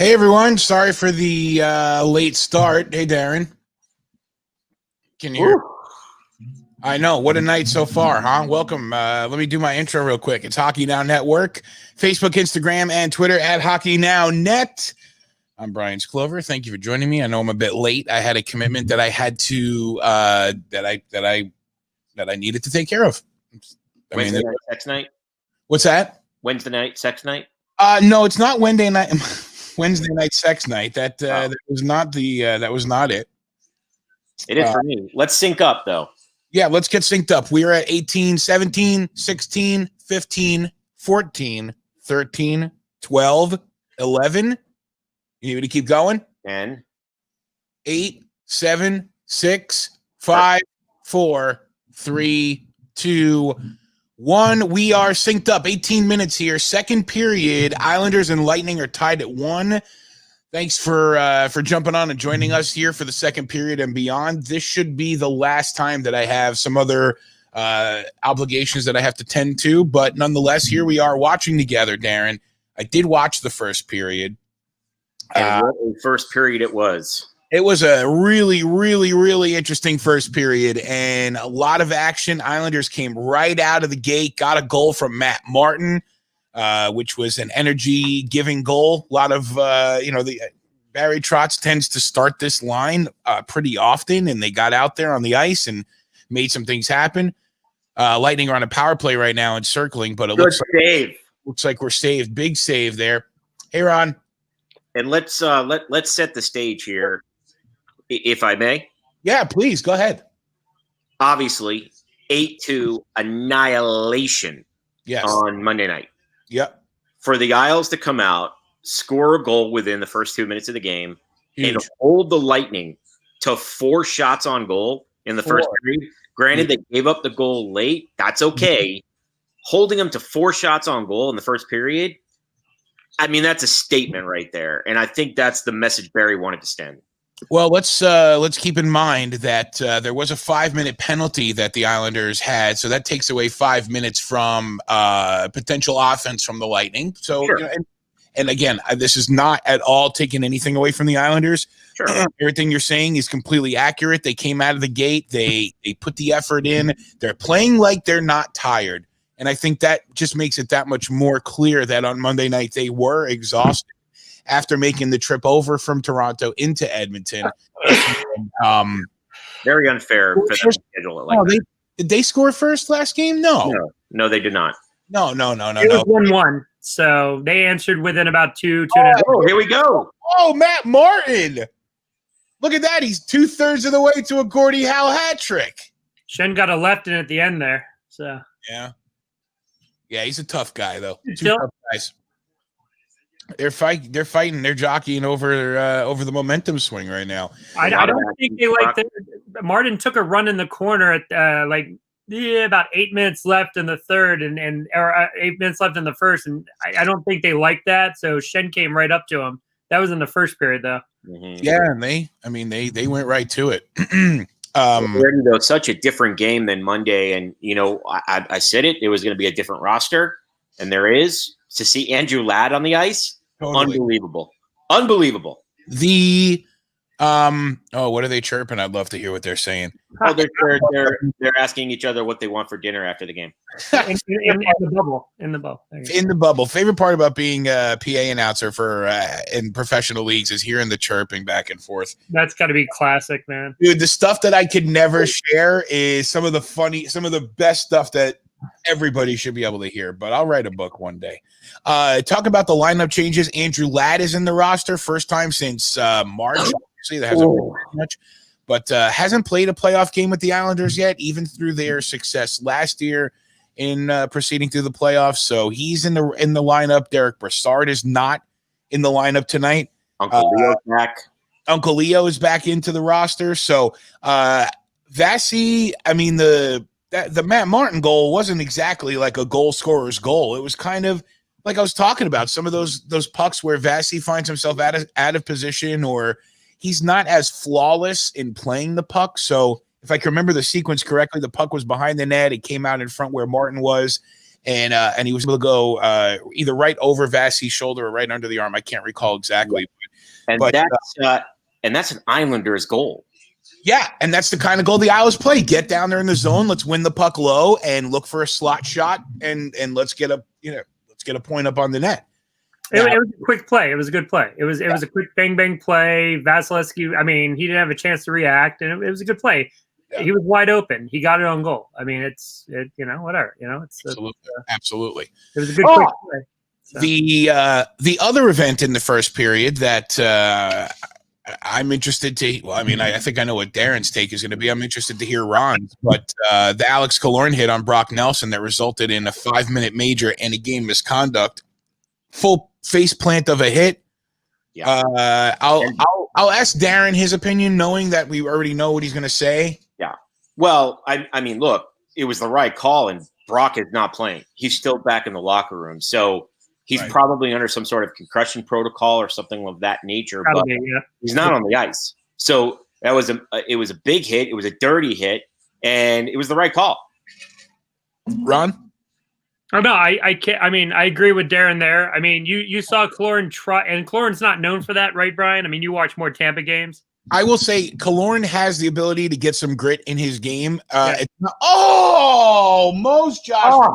Hey everyone, sorry for the late start. Hey Darren, can you hear? I know, what a night so far, huh? Welcome. Let me do my intro real quick. It's Hockey Now Network, Facebook, Instagram, and Twitter at Hockey Now Net. I'm Brian Clover. Thank you for joining me. I know I'm a bit late. I had a commitment that I had to that I needed to take care of. Wednesday night sex night. What's that? Wednesday night sex night. No, it's not Wednesday night. Wednesday night sex night. That was not the that was not it. It is for me. Let's sync up though. Yeah, let's get synced up. We are at 18, 17, 16, 15, 14, 13, 12, 11. You need me to keep going? 10, 8, 7, 6, 5, 4, 3, 2, 1. We are synced up. 18 minutes here. Second period. Islanders and Lightning are tied at 1. Thanks for jumping on and joining us here for the second period and beyond. This should be the last time that I have some other obligations that I have to tend to, but nonetheless, here we are watching together, Darren. I did watch the first period. And what a first period it was. It was a really, really, really interesting first period and a lot of action. Islanders came right out of the gate, got a goal from Matt Martin, which was an energy-giving goal. A lot of, Barry Trots tends to start this line pretty often, and they got out there on the ice and made some things happen. Lightning are on a power play right now and circling, but it looks like we're saved. Big save there. Hey, Ron. And let's set the stage here, if I may. Yeah, please go ahead. Obviously, 8-2 annihilation on Monday night. Yep. For the Isles to come out, score a goal within the first 2 minutes of the game, Huge. And hold the Lightning to 4 shots on goal in the first period. Granted, they gave up the goal late. That's okay. Holding them to 4 shots on goal in the first period, I mean, that's a statement right there. And I think that's the message Barry wanted to send. Well, let's keep in mind that there was a 5-minute penalty that the Islanders had, so that takes away 5 minutes from potential offense from the Lightning. So, sure. And again, this is not at all taking anything away from the Islanders. Sure. Everything you're saying is completely accurate. They came out of the gate. They put the effort in. They're playing like they're not tired. And I think that just makes it that much more clear that on Monday night they were exhausted after making the trip over from Toronto into Edmonton. Very unfair for them to schedule it like that. Did they score first last game? No, they did not. No. It was 1-1, so they answered within about 2.5. Oh, here we go. Oh, Matt Martin. Look at that. He's 2/3 of the way to a Gordie Howe hat trick. Shen got a left in at the end there. So Yeah, he's a tough guy, though. Two tough guys. They're fighting. They're jockeying over the momentum swing right now. I don't think they like that. Martin took a run in the corner at about 8 minutes left in the third, or 8 minutes left in the first, and I don't think they like that. So Shen came right up to him. That was in the first period, though. Mm-hmm. Yeah, and they went right to it. Though, such a different game than Monday, and I said it was going to be a different roster, and there is. To see Andrew Ladd on the ice, totally. Unbelievable. The what are they chirping? I'd love to hear what they're saying. Oh, they're asking each other what they want for dinner after the game. in the bubble. Favorite part about being a PA announcer for in professional leagues is hearing the chirping back and forth. That's got to be classic, man. Dude, the stuff that I could never share is some of the best stuff that everybody should be able to hear, but I'll write a book one day. Talk about the lineup changes. Andrew Ladd is in the roster, first time since March. Obviously, that hasn't been much, but hasn't played a playoff game with the Islanders yet, even through their success last year in proceeding through the playoffs. So he's in the lineup. Derek Brassard is not in the lineup tonight. Uncle Leo's back. Uncle Leo is back into the roster. So Vasi, I mean the Matt Martin goal wasn't exactly like a goal scorer's goal. It was kind of like I was talking about, some of those pucks where Vasi finds himself out of position, or he's not as flawless in playing the puck. So if I can remember the sequence correctly, the puck was behind the net. It came out in front where Martin was, and he was able to go either right over Vassey's shoulder or right under the arm. I can't recall exactly. And that's an Islanders goal. Yeah, and that's the kind of goal the Isles play. Get down there in the zone. Let's win the puck low and look for a slot shot, and let's get a point up on the net. It was a quick play. It was a good play. It was a quick bang play. Vasilevsky, I mean, he didn't have a chance to react, and it was a good play. Yeah. He was wide open. He got it on goal. I mean, whatever. It's absolutely. It was a good quick play. So. The other event in the first period that I'm interested to. Well, I mean, I think I know what Darren's take is going to be. I'm interested to hear Ron's, but the Alex Killorn hit on Brock Nelson that resulted in a 5-minute major and a game misconduct. Full face plant of a hit. Yeah. I'll ask Darren his opinion, knowing that we already know what he's going to say. Yeah. Well, I mean, look, it was the right call, and Brock is not playing. He's still back in the locker room, so he's probably under some sort of concussion protocol or something of that nature. Probably, but he's not on the ice. So it was a big hit. It was a dirty hit, and it was the right call. Ron? Oh, no, I can't. I mean, I agree with Darren there. I mean, you saw Killorn try, and Killorn's not known for that, right, Brian? I mean, you watch more Tampa games. I will say Killorn has the ability to get some grit in his game. It's not, most Josh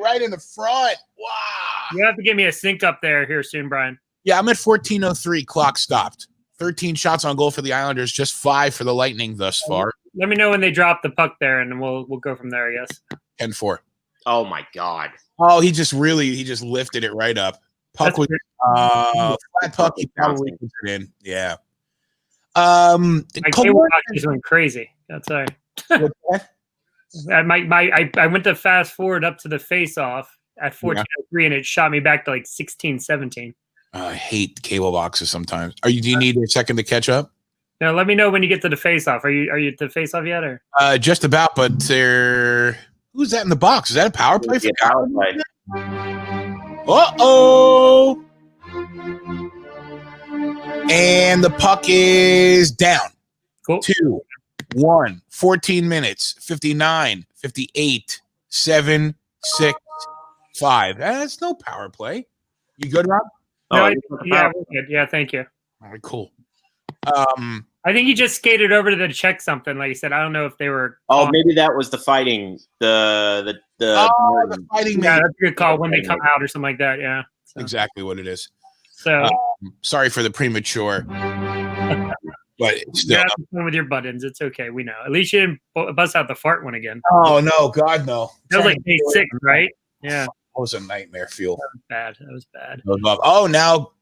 right in the front. Wow. You have to give me a sync up there here soon, Brian. Yeah, I'm at 14:03. Clock stopped. 13 shots on goal for the Islanders, just 5 for the Lightning thus far. Let me know when they drop the puck there, and we'll go from there, I guess. 10-4. Oh my God! Oh, he just lifted it right up. Puck was flat puck. He probably puts it in. Yeah. My cable box just went crazy. That's all right. I went to fast forward up to the face off at 14:03, and it shot me back to like 16:17. I hate cable boxes sometimes. Do you need a second to catch up? No, let me know when you get to the face off. Are you at the face off yet, or just about? But they're. Who's that in the box? Is that a power play? Power play. Uh-oh. And the puck is down. Cool. 2-1. 14 minutes. 59, 58, 7, 6, 5. That's no power play. You good, Rob? No, we're good. Yeah, thank you. All right, cool. I think he just skated over to check something. Like you said, I don't know if they were. Oh, maybe that was the fighting. The fighting. Yeah, that's a good call when they come out or something like that. Yeah, exactly what it is. So sorry for the premature, but still, with your buttons, it's okay. We know. At least you didn't bust out the fart one again. Oh no, God no! That was like day 6, right? Yeah, that was a nightmare fuel. That was bad. Oh, now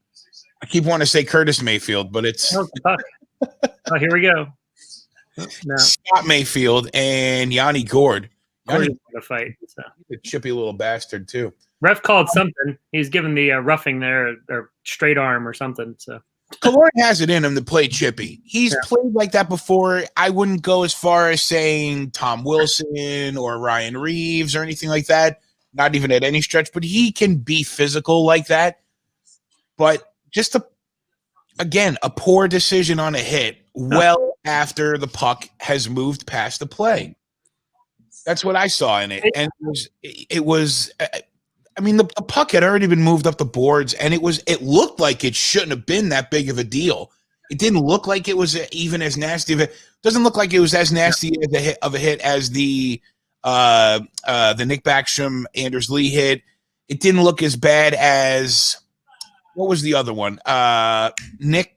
I keep wanting to say Curtis Mayfield, but it's. Oh, here we go. No. Scott Mayfield and Yanni Gord. Yanni a fight. So. He's a chippy little bastard too. Ref called something. He's given the roughing there, or straight arm or something. So Killorn has it in him to play chippy. He's played like that before. I wouldn't go as far as saying Tom Wilson or Ryan Reeves or anything like that. Not even at any stretch, but he can be physical like that. But just again, a poor decision on a hit well after the puck has moved past the play. That's what I saw in it. And it was I mean, the puck had already been moved up the boards, and it looked like it shouldn't have been that big of a deal. It didn't look like it was even as nasty. Doesn't look like it was as nasty of a hit as the Nick Backstrom Anders Lee hit. It didn't look as bad as what was the other one? Nick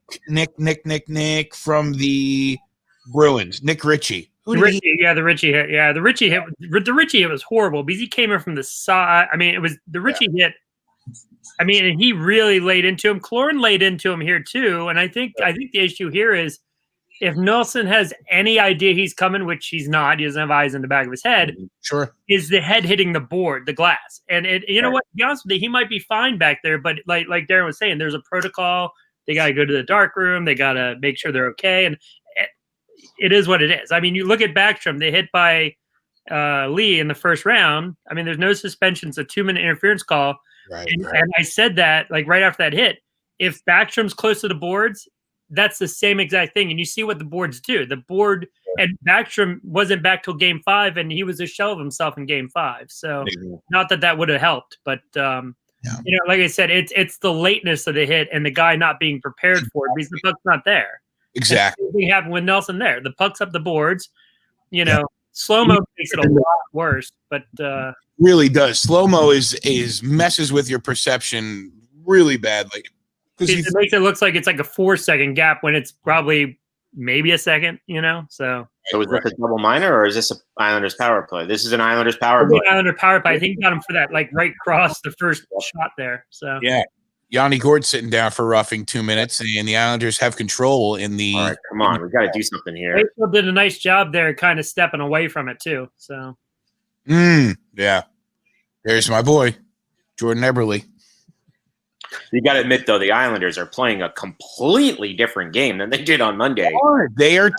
from the Bruins. Nick Ritchie. The Ritchie hit. Yeah, the Ritchie hit was horrible because he came in from the side. I mean, it was the Ritchie hit. I mean, and he really laid into him. Killorn laid into him here too. And I think the issue here is if Nelson has any idea he's coming, which he's not, he doesn't have eyes in the back of his head. Sure. Is the head hitting the board, the glass. And you know what? To be honest with you, he might be fine back there, but like Darren was saying, there's a protocol. They got to go to the dark room. They got to make sure they're okay. And it is what it is. I mean, you look at Backstrom, they hit by Lee in the first round. I mean, there's no suspensions, a 2-minute interference call. Right, and I said that like right after that hit, if Backstrom's close to the boards, that's the same exact thing. And you see what the boards do. The board and Backstrom wasn't back till Game 5, and he was a shell of himself in Game 5. So not that would have helped, but like I said, it's the lateness of the hit and the guy not being prepared for it because the puck's not there. Exactly. And the same thing happened with Nelson there. The puck's up the boards. Slow-mo makes it a lot worse, but really does. Slow-mo is messes with your perception really badly. It makes it look like it's like a 4-second gap when it's probably maybe a second, So is this a double minor or is this an Islanders power play? This is an Islanders power play. Islander power play. I think he got him for that, like right cross the first shot there. So yeah. Yanni Gord's sitting down for roughing 2 minutes, and the Islanders have control in the. All right, come on, we got to do something here. They still did a nice job there, kind of stepping away from it too. So, yeah, there's my boy, Jordan Eberle. You got to admit, though, the Islanders are playing a completely different game than they did on Monday. They are.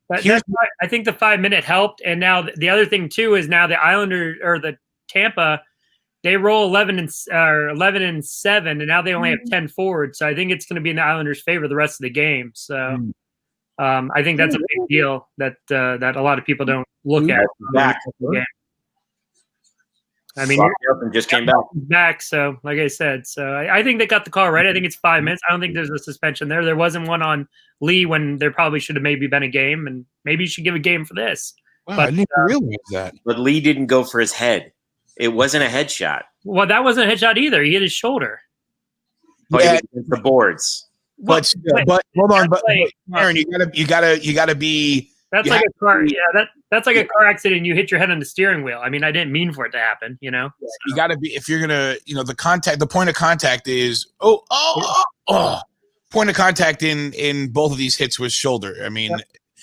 I think the 5-minute helped, and now the other thing too is now the Islanders or the Tampa. They roll 11 and 7, and now they only have 10 forwards. So I think it's going to be in the Islanders' favor the rest of the game. So I think that's a big deal that a lot of people don't look at. I mean, just came back. So like I said, I think they got the call right. I think it's 5 minutes. I don't think there's a suspension there. There wasn't one on Lee when there probably should have maybe been a game, and maybe you should give a game for this. Wow, but I didn't realize that. But Lee didn't go for his head. It wasn't a headshot. Well, that wasn't a headshot either. He hit his shoulder. But he hit the boards. But hold on, but Aaron, you gotta be. That's like a car. Yeah, that's like a car accident. You hit your head on the steering wheel. I mean, I didn't mean for it to happen. You gotta be if you're gonna. The point of contact is point of contact in both of these hits was shoulder. I mean,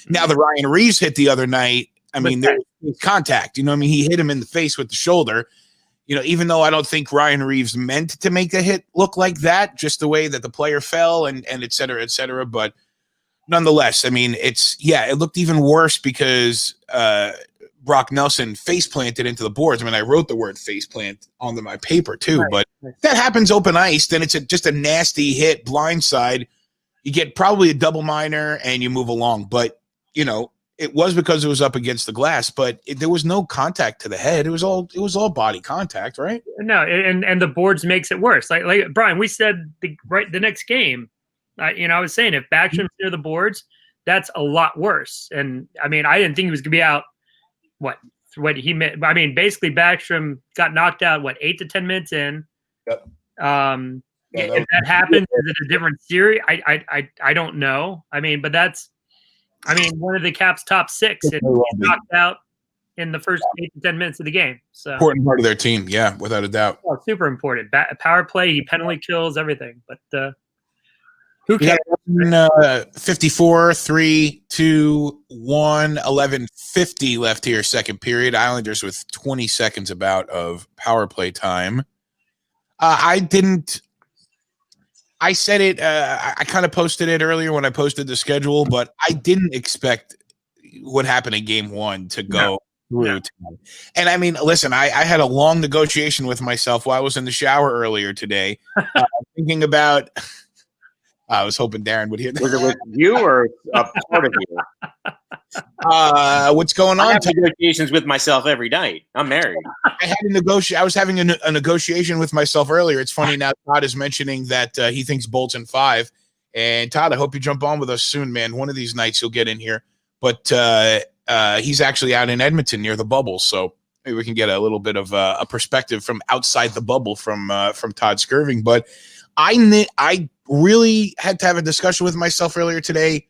now the Ryan Reeves hit the other night. I mean, there was contact. He hit him in the face with the shoulder. Even though I don't think Ryan Reeves meant to make a hit look like that, just the way that the player fell and et cetera, et cetera. But nonetheless, I mean, it looked even worse because Brock Nelson face planted into the boards. I mean, I wrote the word face plant onto my paper too, but that happens open ice. Then it's just a nasty hit, blindside. You get probably a double minor and you move along. But, it was because it was up against the glass, but there was no contact to the head. It was all body contact, right? No, and the boards makes it worse. Like Brian, we said the next game. I was saying if Backstrom's near the boards, that's a lot worse. And I mean, I didn't think he was gonna be out. What he meant? I mean, basically, Backstrom got knocked out. 8 to 10 minutes in. Yep. If that happens, is it a different series? I don't know. I mean, but that's. I mean, one of the Caps' top 6 and knocked out in the first 8 to 10 minutes of the game. So important part of their team, yeah, without a doubt. Oh, super important. Power play, he penalty kills, everything. But who cares? 54, 3, 2, 1, 11:50 left here, second period. Islanders with 20 seconds about of power play time. I said it. I kind of posted it earlier when I posted the schedule, but I didn't expect what happened in Game 1 to go through. And I mean, listen, I had a long negotiation with myself while I was in the shower earlier today, thinking about. I was hoping Darren would hear that. Was it with you or a part of you? What's going on? I have negotiations with myself every night. I'm married. I was having a negotiation with myself earlier. It's funny now. Todd is mentioning that he thinks Bolt's in 5. And Todd, I hope you jump on with us soon, man. One of these nights you'll get in here. But he's actually out in Edmonton near the bubble, so maybe we can get a little bit of a perspective from outside the bubble from Todd Skirving. But I really had to have a discussion with myself earlier today.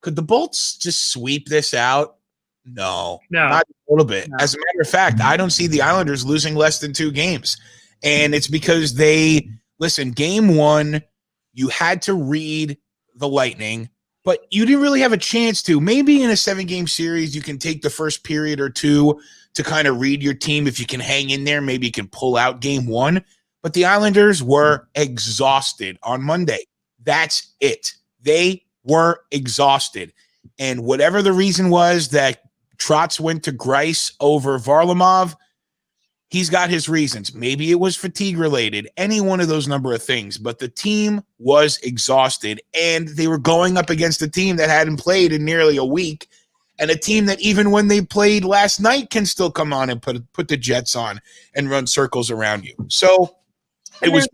Could the Bolts just sweep this out? No, not a little bit. No. As a matter of fact, I don't see the Islanders losing less than 2 games. And it's because Game 1, you had to read the Lightning, but you didn't really have a chance to. Maybe in a 7-game series, you can take the first period or 2 to kind of read your team. If you can hang in there, maybe you can pull out Game 1. But the Islanders were exhausted on Monday. That's it. They were exhausted. And whatever the reason was that Trots went to Grice over Varlamov, he's got his reasons. Maybe it was fatigue related, any one of those number of things. But the team was exhausted, and they were going up against a team that hadn't played in nearly a week. and a team that even when they played last night can still come on and put the Jets on and run circles around you. So it was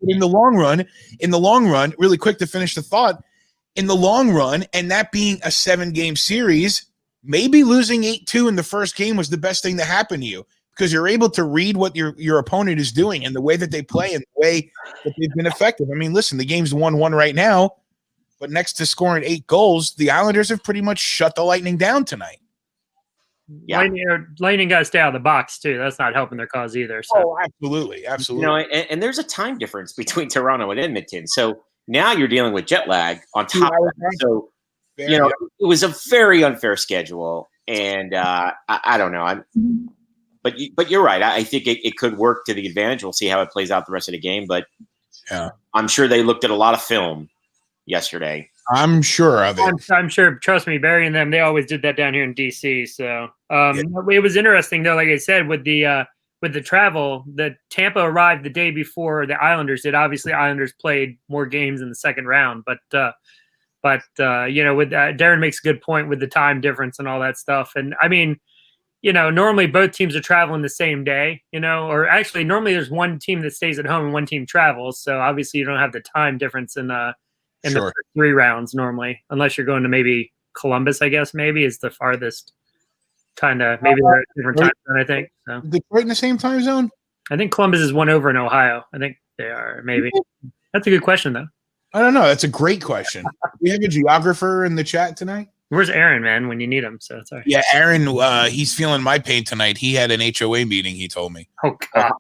in the long run, really quick to finish the thought, in the long run, and that being a 7-game series, maybe losing 8-2 in the first game was the best thing to happen to you, because you're able to read what your opponent is doing and the way that they play and the way that they've been effective. I mean, listen, the game's 1-1 right now, but next to scoring 8 goals, the Islanders have pretty much shut the Lightning down tonight. Yeah. Lightning got to stay out of the box, too. That's not helping their cause either. So. Oh, absolutely. You know, and there's a time difference between Toronto and Edmonton. So now you're dealing with jet lag on top of that. So, you know, it was a very unfair schedule. And I don't know. But you're right. I think it could work to the advantage. We'll see how it plays out the rest of the game. But yeah, I'm sure they looked at a lot of film yesterday. I'm sure of it. I'm sure. Trust me, Barry and them, they always did that down here in DC. So it was interesting, though. Like I said, with the travel, that Tampa arrived the day before the Islanders did. Obviously, Islanders played more games in the second round, but you know, with Darren makes a good point with the time difference and all that stuff. And I mean, you know, normally both teams are traveling the same day, you know, or actually normally there's one team that stays at home and one team travels. So obviously you don't have the time difference in the first 3 rounds normally, unless you're going to maybe Columbus, I guess maybe is the farthest kind of, maybe they're at a different time zone, I think. So Detroit in the same time zone? I think Columbus is 1 over in Ohio. I think they are, maybe. That's a good question, though. I don't know. That's a great question. We have a geographer in the chat tonight. Where's Aaron, man, when you need him? So sorry. Yeah, Aaron, he's feeling my pain tonight. He had an HOA meeting, he told me. Oh, God.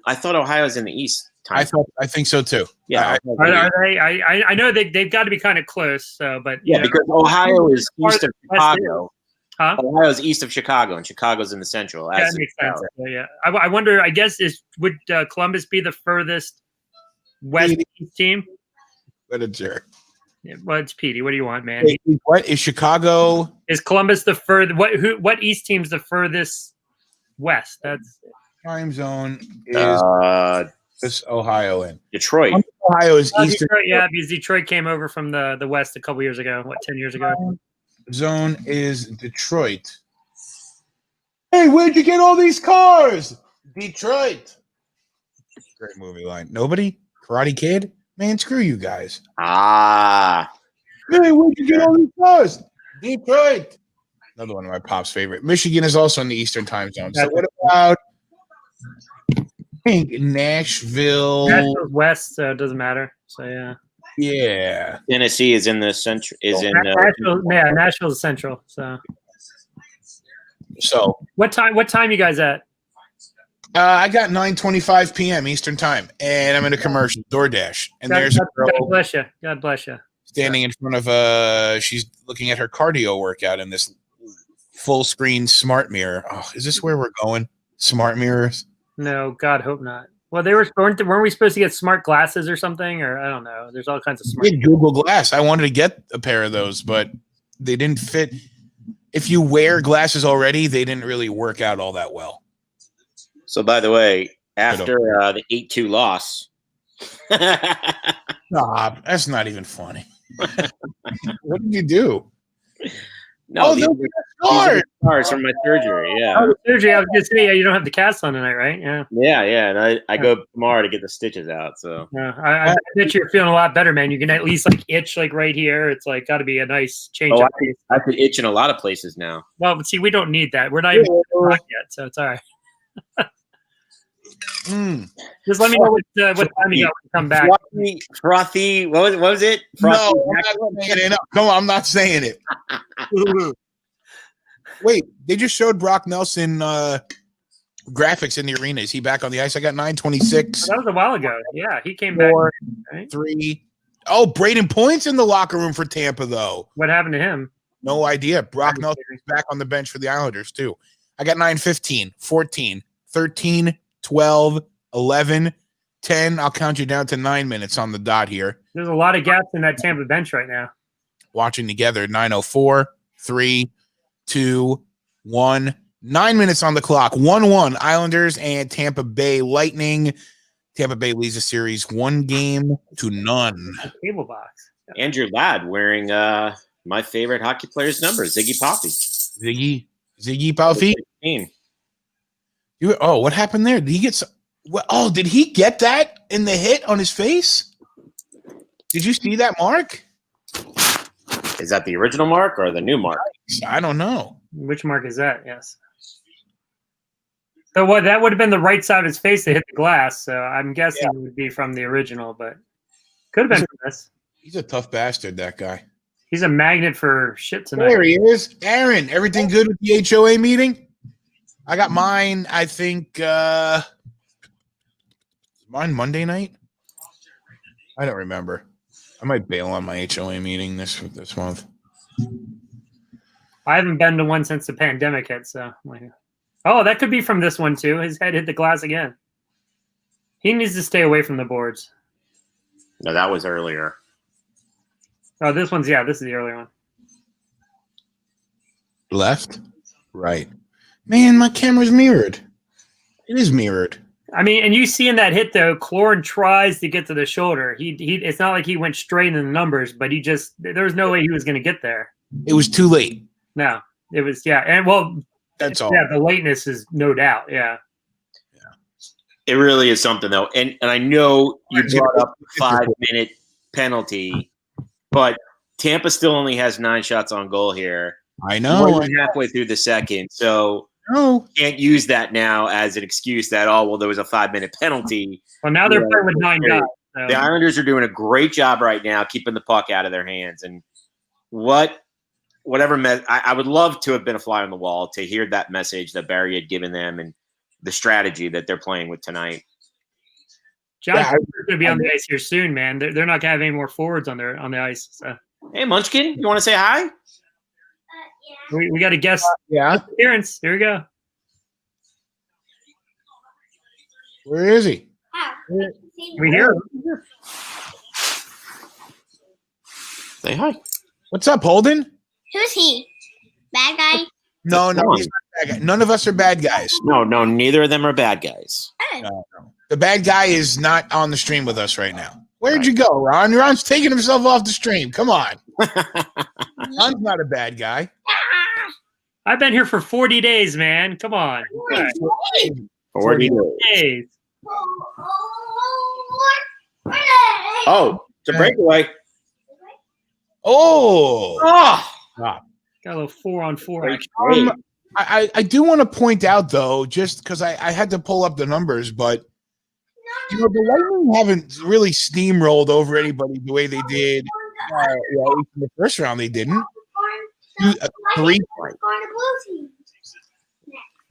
I thought Ohio's in the East time. I think so too. Yeah. Are they? I know they've got to be kind of close. So, but yeah, because Ohio is east of Chicago. Huh? Ohio's east of Chicago, and Chicago's in the central. Yeah, that makes sense. Yeah. I wonder. I guess would Columbus be the furthest west east team? What a jerk. Yeah, well, it's Petey. What do you want, man? What is Chicago? Is Columbus the furthest? What east team's the furthest west? That's time zone is this Ohio in Detroit. Ohio is eastern. Detroit, yeah, because Detroit came over from the west a couple years ago. 10 years ago? Zone is Detroit. Hey, where'd you get all these cars? Detroit. Great movie line. Nobody? Karate Kid? Man, screw you guys. Ah. Hey, where'd you get all these cars? Detroit. Another one of my pop's favorite. Michigan is also in the Eastern time zone. So what about I think Nashville? Nashville's west, so it doesn't matter. So yeah. Yeah. Tennessee is in the central. Nashville's central. So what time you guys at? I got 9:25 p.m. Eastern time, and I'm in a commercial, DoorDash, and there's a girl. God bless you. God bless you. Standing in front of she's looking at her cardio workout in this full screen smart mirror. Oh, is this where we're going? Smart mirrors? No, God, hope not. Well, weren't we supposed to get smart glasses or something, or I don't know. There's all kinds of smart. Google Glass. I wanted to get a pair of those, but they didn't fit. If you wear glasses already, they didn't really work out all that well. So, by the way, after the 8-2 loss, stop. That's not even funny. What did you do? No, these are scars from my surgery. Yeah. Oh, surgery. I was going to say, you don't have the cast on tonight, right? Yeah. Yeah. And I go tomorrow to get the stitches out. So I bet you're feeling a lot better, man. You can at least itch right here. It's got to be a nice change. Oh, I could itch in a lot of places now. Well, see, we don't need that. We're not even yet, so it's all right. Just let me know what time you got to come back. Frothy. What was it? Frothy. No, I'm not saying it. Wait, they just showed Brock Nelson graphics in the arena. Is he back on the ice? I got 9:26. That was a while ago. Yeah, he came back. 3. Oh, Braden Point's in the locker room for Tampa, though. What happened to him? No idea. Brock Nelson is back on the bench for the Islanders, too. I got 9:15, 14, 13, 12, 11, 10. I'll count you down to 9 minutes on the dot here. There's a lot of gaps in that Tampa bench right now. Watching together, 9:04, 3, 2, 1. 9 minutes on the clock. 1-1 Islanders and Tampa Bay Lightning. Tampa Bay leads the series 1-0. Cable box. Andrew Ladd wearing my favorite hockey player's number, Ziggy Poppy. Ziggy Palfi. What happened there? Did he get? Did he get that in the hit on his face? Did you see that mark? Is that the original mark or the new mark? I don't know. Which mark is that? Yes. So what? That would have been the right side of his face that hit the glass. So I'm guessing it would be from the original, but could have been from this. He's a tough bastard, that guy. He's a magnet for shit tonight. There he is. Aaron, everything good with the HOA meeting? I got mine, I think, mine Monday night? I don't remember. I might bail on my HOA meeting this month. I haven't been to one since the pandemic hit, so. Oh, that could be from this one, too. His head hit the glass again. He needs to stay away from the boards. No, that was earlier. Oh, this is the earlier one. Left? Right. Man, my camera's mirrored. It is mirrored. I mean, and you see in that hit, though, Clorin tries to get to the shoulder. It's not like he went straight in the numbers, but there was no way he was going to get there. It was too late. No, it was, and well, that's all. Yeah, the lateness is no doubt, yeah. It really is something, though. And I know you brought up a 5-minute penalty, but Tampa still only has 9 shots on goal here. I know. More than halfway through the second. So can't use that now as an excuse that, there was a 5-minute pentalty. Well, now they're playing with 9 guys. So. The Islanders are doing a great job right now keeping the puck out of their hands. And I would love to have been a fly on the wall to hear that message that Barry had given them and the strategy that they're playing with tonight. John's going to be on the ice here soon, man. They're not going to have any more forwards on the ice. So. Hey, Munchkin, you want to say hi? We got a guest appearance. Here we go. Where is he? We hear him. Say hi. What's up, Holden? Who's he? Bad guy? No, he's not a bad guy. None of us are bad guys. No, neither of them are bad guys. No. The bad guy is not on the stream with us right now. Where'd you go, Ron? Ron's taking himself off the stream. Come on. Ron's not a bad guy. I've been here for 40 days, man. Come on. 40 days. Oh, it's a breakaway. Got a little 4-on-4. I do want to point out, though, just because I had to pull up the numbers, but the Lightning haven't really steamrolled over anybody the way they did. In the first round, they didn't.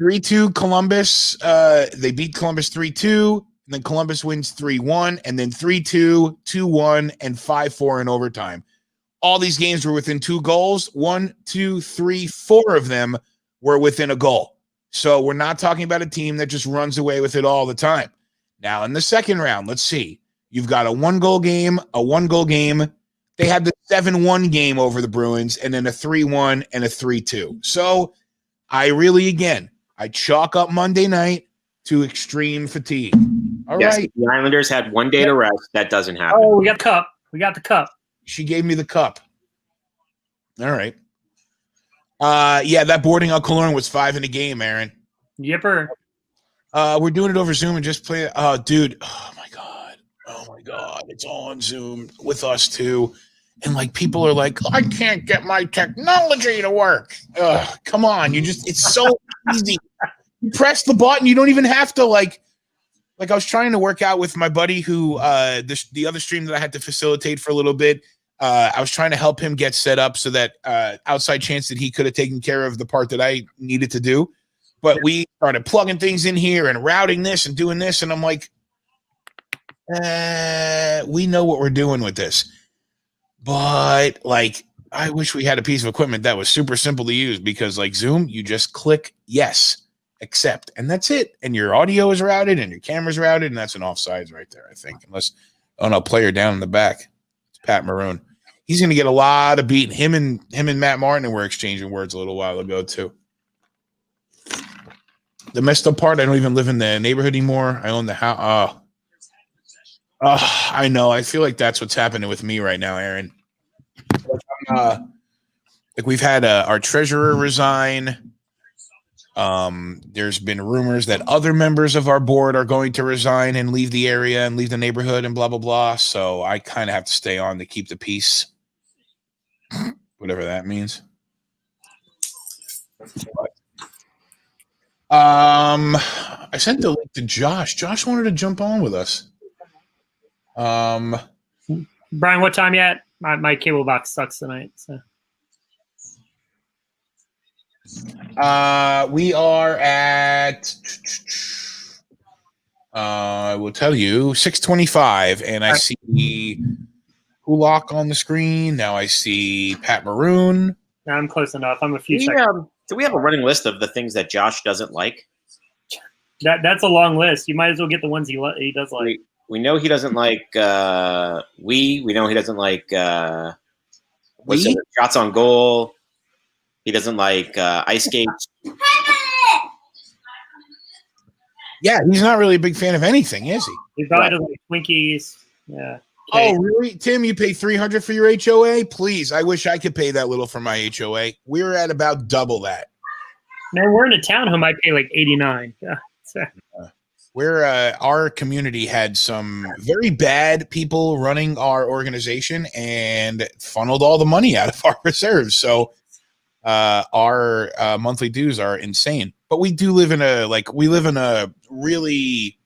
3-2 Columbus. They beat Columbus 3-2, and then Columbus wins 3-1, and then 3-2, 2-1, and 5-4 in overtime. All these games were within 2 goals. 1, 2, 3, 4 of them were within a goal. So we're not talking about a team that just runs away with it all the time. Now, in the second round, let's see. You've got a 1-goal game, a 1-goal game. They had the 7-1 game over the Bruins, and then a 3-1 and a 3-2. So I chalk up Monday night to extreme fatigue. All right. The Islanders had 1 day to rest. That doesn't happen. Oh, we got the cup. We got the cup. She gave me the cup. All right. That boarding on Cologne was 5 in a game, Aaron. Yipper. We're doing it over Zoom and just play. Oh, dude. Oh my God. It's all on Zoom with us too. And people are like, I can't get my technology to work. Come on. It's so easy. You press the button. You don't even have to I was trying to work out with my buddy who, the other stream that I had to facilitate for a little bit. I was trying to help him get set up so that outside chance that he could have taken care of the part that I needed to do. But we started plugging things in here and routing this and doing this. And I'm like, we know what we're doing with this. But I wish we had a piece of equipment that was super simple to use because Zoom, you just click yes, accept, and that's it. And your audio is routed and your camera's routed. And that's an offsides right there, I think. Player down in the back. It's Pat Maroon. He's going to get a lot of beating. Him and Matt Martin were exchanging words a little while ago too. The messed up part, I don't even live in the neighborhood anymore. I own the house. I know. I feel like that's what's happening with me right now, Aaron. like we've had our treasurer resign. There's been rumors that other members of our board are going to resign and leave the area and leave the neighborhood and blah, blah, blah. So I kind of have to stay on to keep the peace, whatever that means. I sent the link to Josh. Josh wanted to jump on with us. Brian, what time yet? My cable box sucks tonight. So. We are at I will tell you 6:25, and I see Kulak on the screen. Now I see Pat Maroon. I'm close enough. I'm a few seconds. Do we have a running list of the things that Josh doesn't like? That's a long list. You might as well get the ones he does like. We know he doesn't like we know he doesn't like shots on goal. He doesn't like ice skates. Yeah, he's not really a big fan of anything, is he? He probably doesn't like Twinkies. Yeah. Oh, really? Tim, you pay $300 for your HOA? Please, I wish I could pay that little for my HOA. We're at about double that. Man, we're in a townhome. I pay like $89. Yeah. Where our community had some very bad people running our organization and funneled all the money out of our reserves. So our monthly dues are insane. But we do live in a really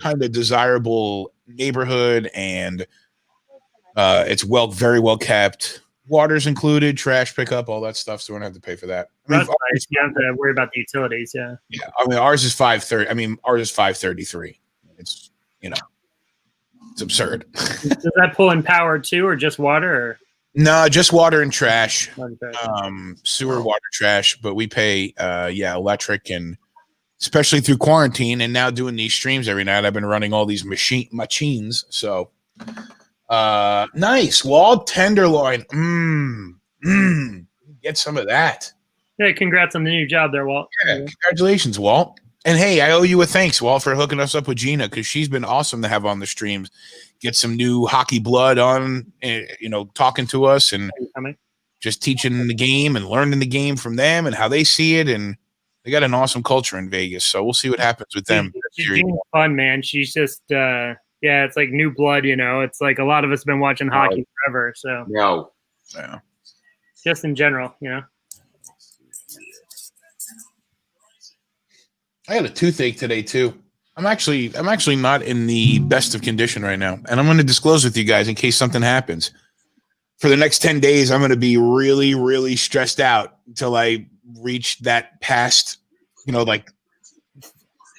kind of desirable neighborhood, and it's very well kept. Water's included, trash pickup, all that stuff. So we don't have to pay for that. That's nice. You have to worry about the utilities. Yeah. Yeah. I mean, ours is $530. I mean, ours is $533. It's it's absurd. Does that pull in power too, or just water? Or? No, just water and trash. Okay. Sewer, water, trash. But we pay, electric, and especially through quarantine and now doing these streams every night. I've been running all these machines. So. Nice walled tenderloin. Get some of that. Yeah, congrats on the new job there, Walt. Yeah, congratulations, Walt. And hey, I owe you a thanks, Walt, for hooking us up with Gina, because she's been awesome to have on the streams. Get some new hockey blood on, talking to us and just teaching the game and learning the game from them and how they see it. And they got an awesome culture in Vegas, so we'll see what happens with them. She's fun, man. She's just yeah, it's like new blood, It's like a lot of us have been watching hockey forever. So yeah, just in general, I had a toothache today too. I'm actually not in the best of condition right now, and I'm going to disclose with you guys in case something happens. For the next 10 days, I'm going to be really, really stressed out until I reach that past, like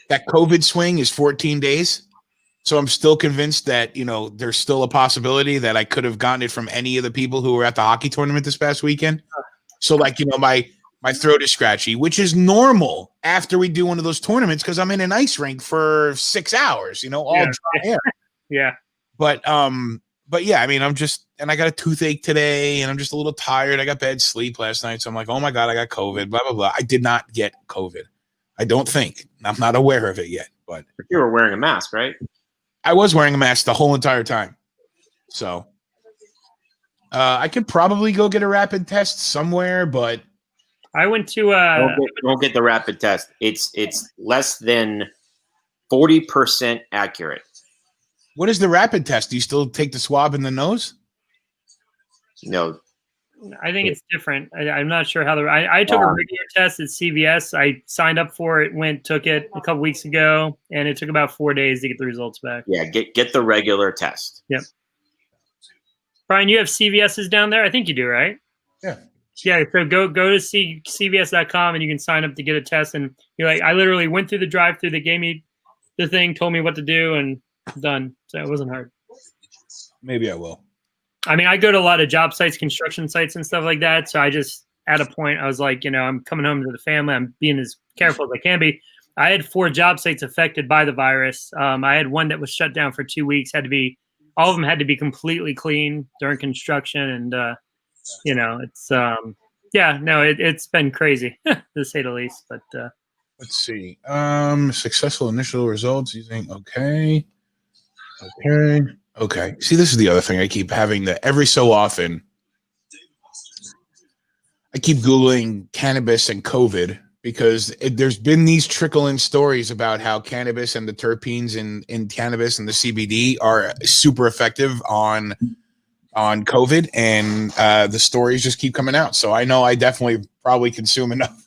that COVID swing is 14 days. So I'm still convinced that, there's still a possibility that I could have gotten it from any of the people who were at the hockey tournament this past weekend. So my throat is scratchy, which is normal after we do one of those tournaments because I'm in an ice rink for 6 hours, all dry air. Yeah. But yeah, I mean, I got a toothache today and I'm just a little tired. I got bad sleep last night. So I'm like, oh my God, I got COVID, blah, blah, blah. I did not get COVID. I don't think. I'm not aware of it yet, but you were wearing a mask, right? I was wearing a mask the whole entire time. So I could probably go get a rapid test somewhere, but I went to don't get the rapid test. It's less than 40% accurate. What is the rapid test? Do you still take the swab in the nose? No. I think it's different. I'm not sure how I took a regular test at CVS. I signed up for it, took it a couple weeks ago, and it took about 4 days to get the results back. Yeah, get the regular test. Yep. Brian, you have CVS's down there? I think you do, right? Yeah. Yeah, so go to CVS.com and you can sign up to get a test. And you're like, I literally went through the drive-through. They gave me the thing, told me what to do, and done. So it wasn't hard. Maybe I will. I mean, I go to a lot of job sites, construction sites, and stuff like that. So I just, at a point, I was like, I'm coming home to the family. I'm being as careful as I can be. I had 4 job sites affected by the virus. I had one that was shut down for 2 weeks. All of them had to be completely clean during construction, and it's it's been crazy to say the least. But let's see. Successful initial results using okay. See, this is the other thing I keep having that every so often I keep Googling cannabis and COVID because there's been these trickle-in stories about how cannabis and the terpenes in cannabis and the CBD are super effective on COVID, and the stories just keep coming out. So I know I definitely probably consume enough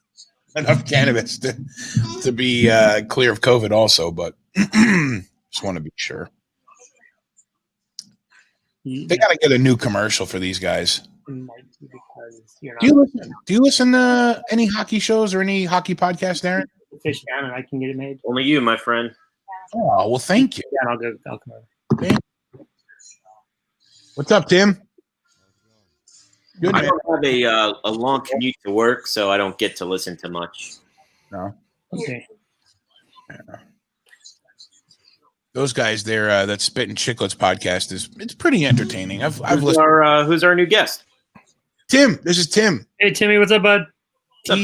cannabis to be clear of COVID also, but just want to be sure. They got to get a new commercial for these guys. Do you listen to any hockey shows or any hockey podcasts, Darren? Fish down and I can get it made. Only you, my friend. Oh, well, thank you. Yeah, I'll come over. What's up, Tim? Good, I man. don't have a long commute to work, so I don't get to listen to much. No. Okay. Those guys there, that Spittin' Chicklets podcast it's pretty entertaining. I've Who's listened. who's our new guest? Tim, this is Tim. Hey, Timmy, what's up, bud? Tim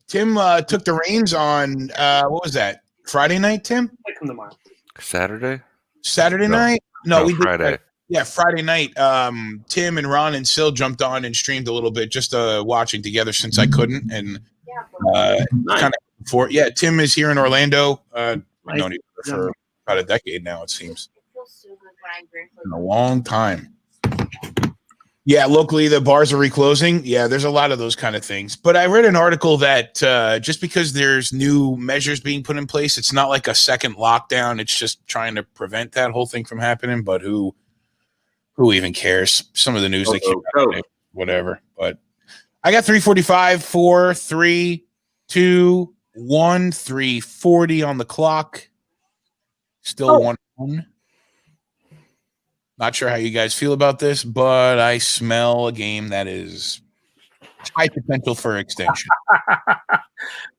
took the reins on what was that? Friday night, Tim? I come tomorrow. Saturday night? No, we did Friday. Friday night. Tim and Ron and Sil jumped on and streamed a little bit, just watching together since I couldn't. And kind of before, Tim is here in Orlando. I've known each other for about a decade now, it seems. In a long time. Yeah, locally the bars are reclosing. Yeah, there's a lot of those kind of things. But I read an article that just because there's new measures being put in place, it's not like a second lockdown. It's just trying to prevent that whole thing from happening. But who even cares? Some of the news they keep out, whatever. But I got 3:45, 4, 3, 2, 1, 3:40 on the clock. Still 1-1. Not sure how you guys feel about this, but I smell a game that is high potential for extension.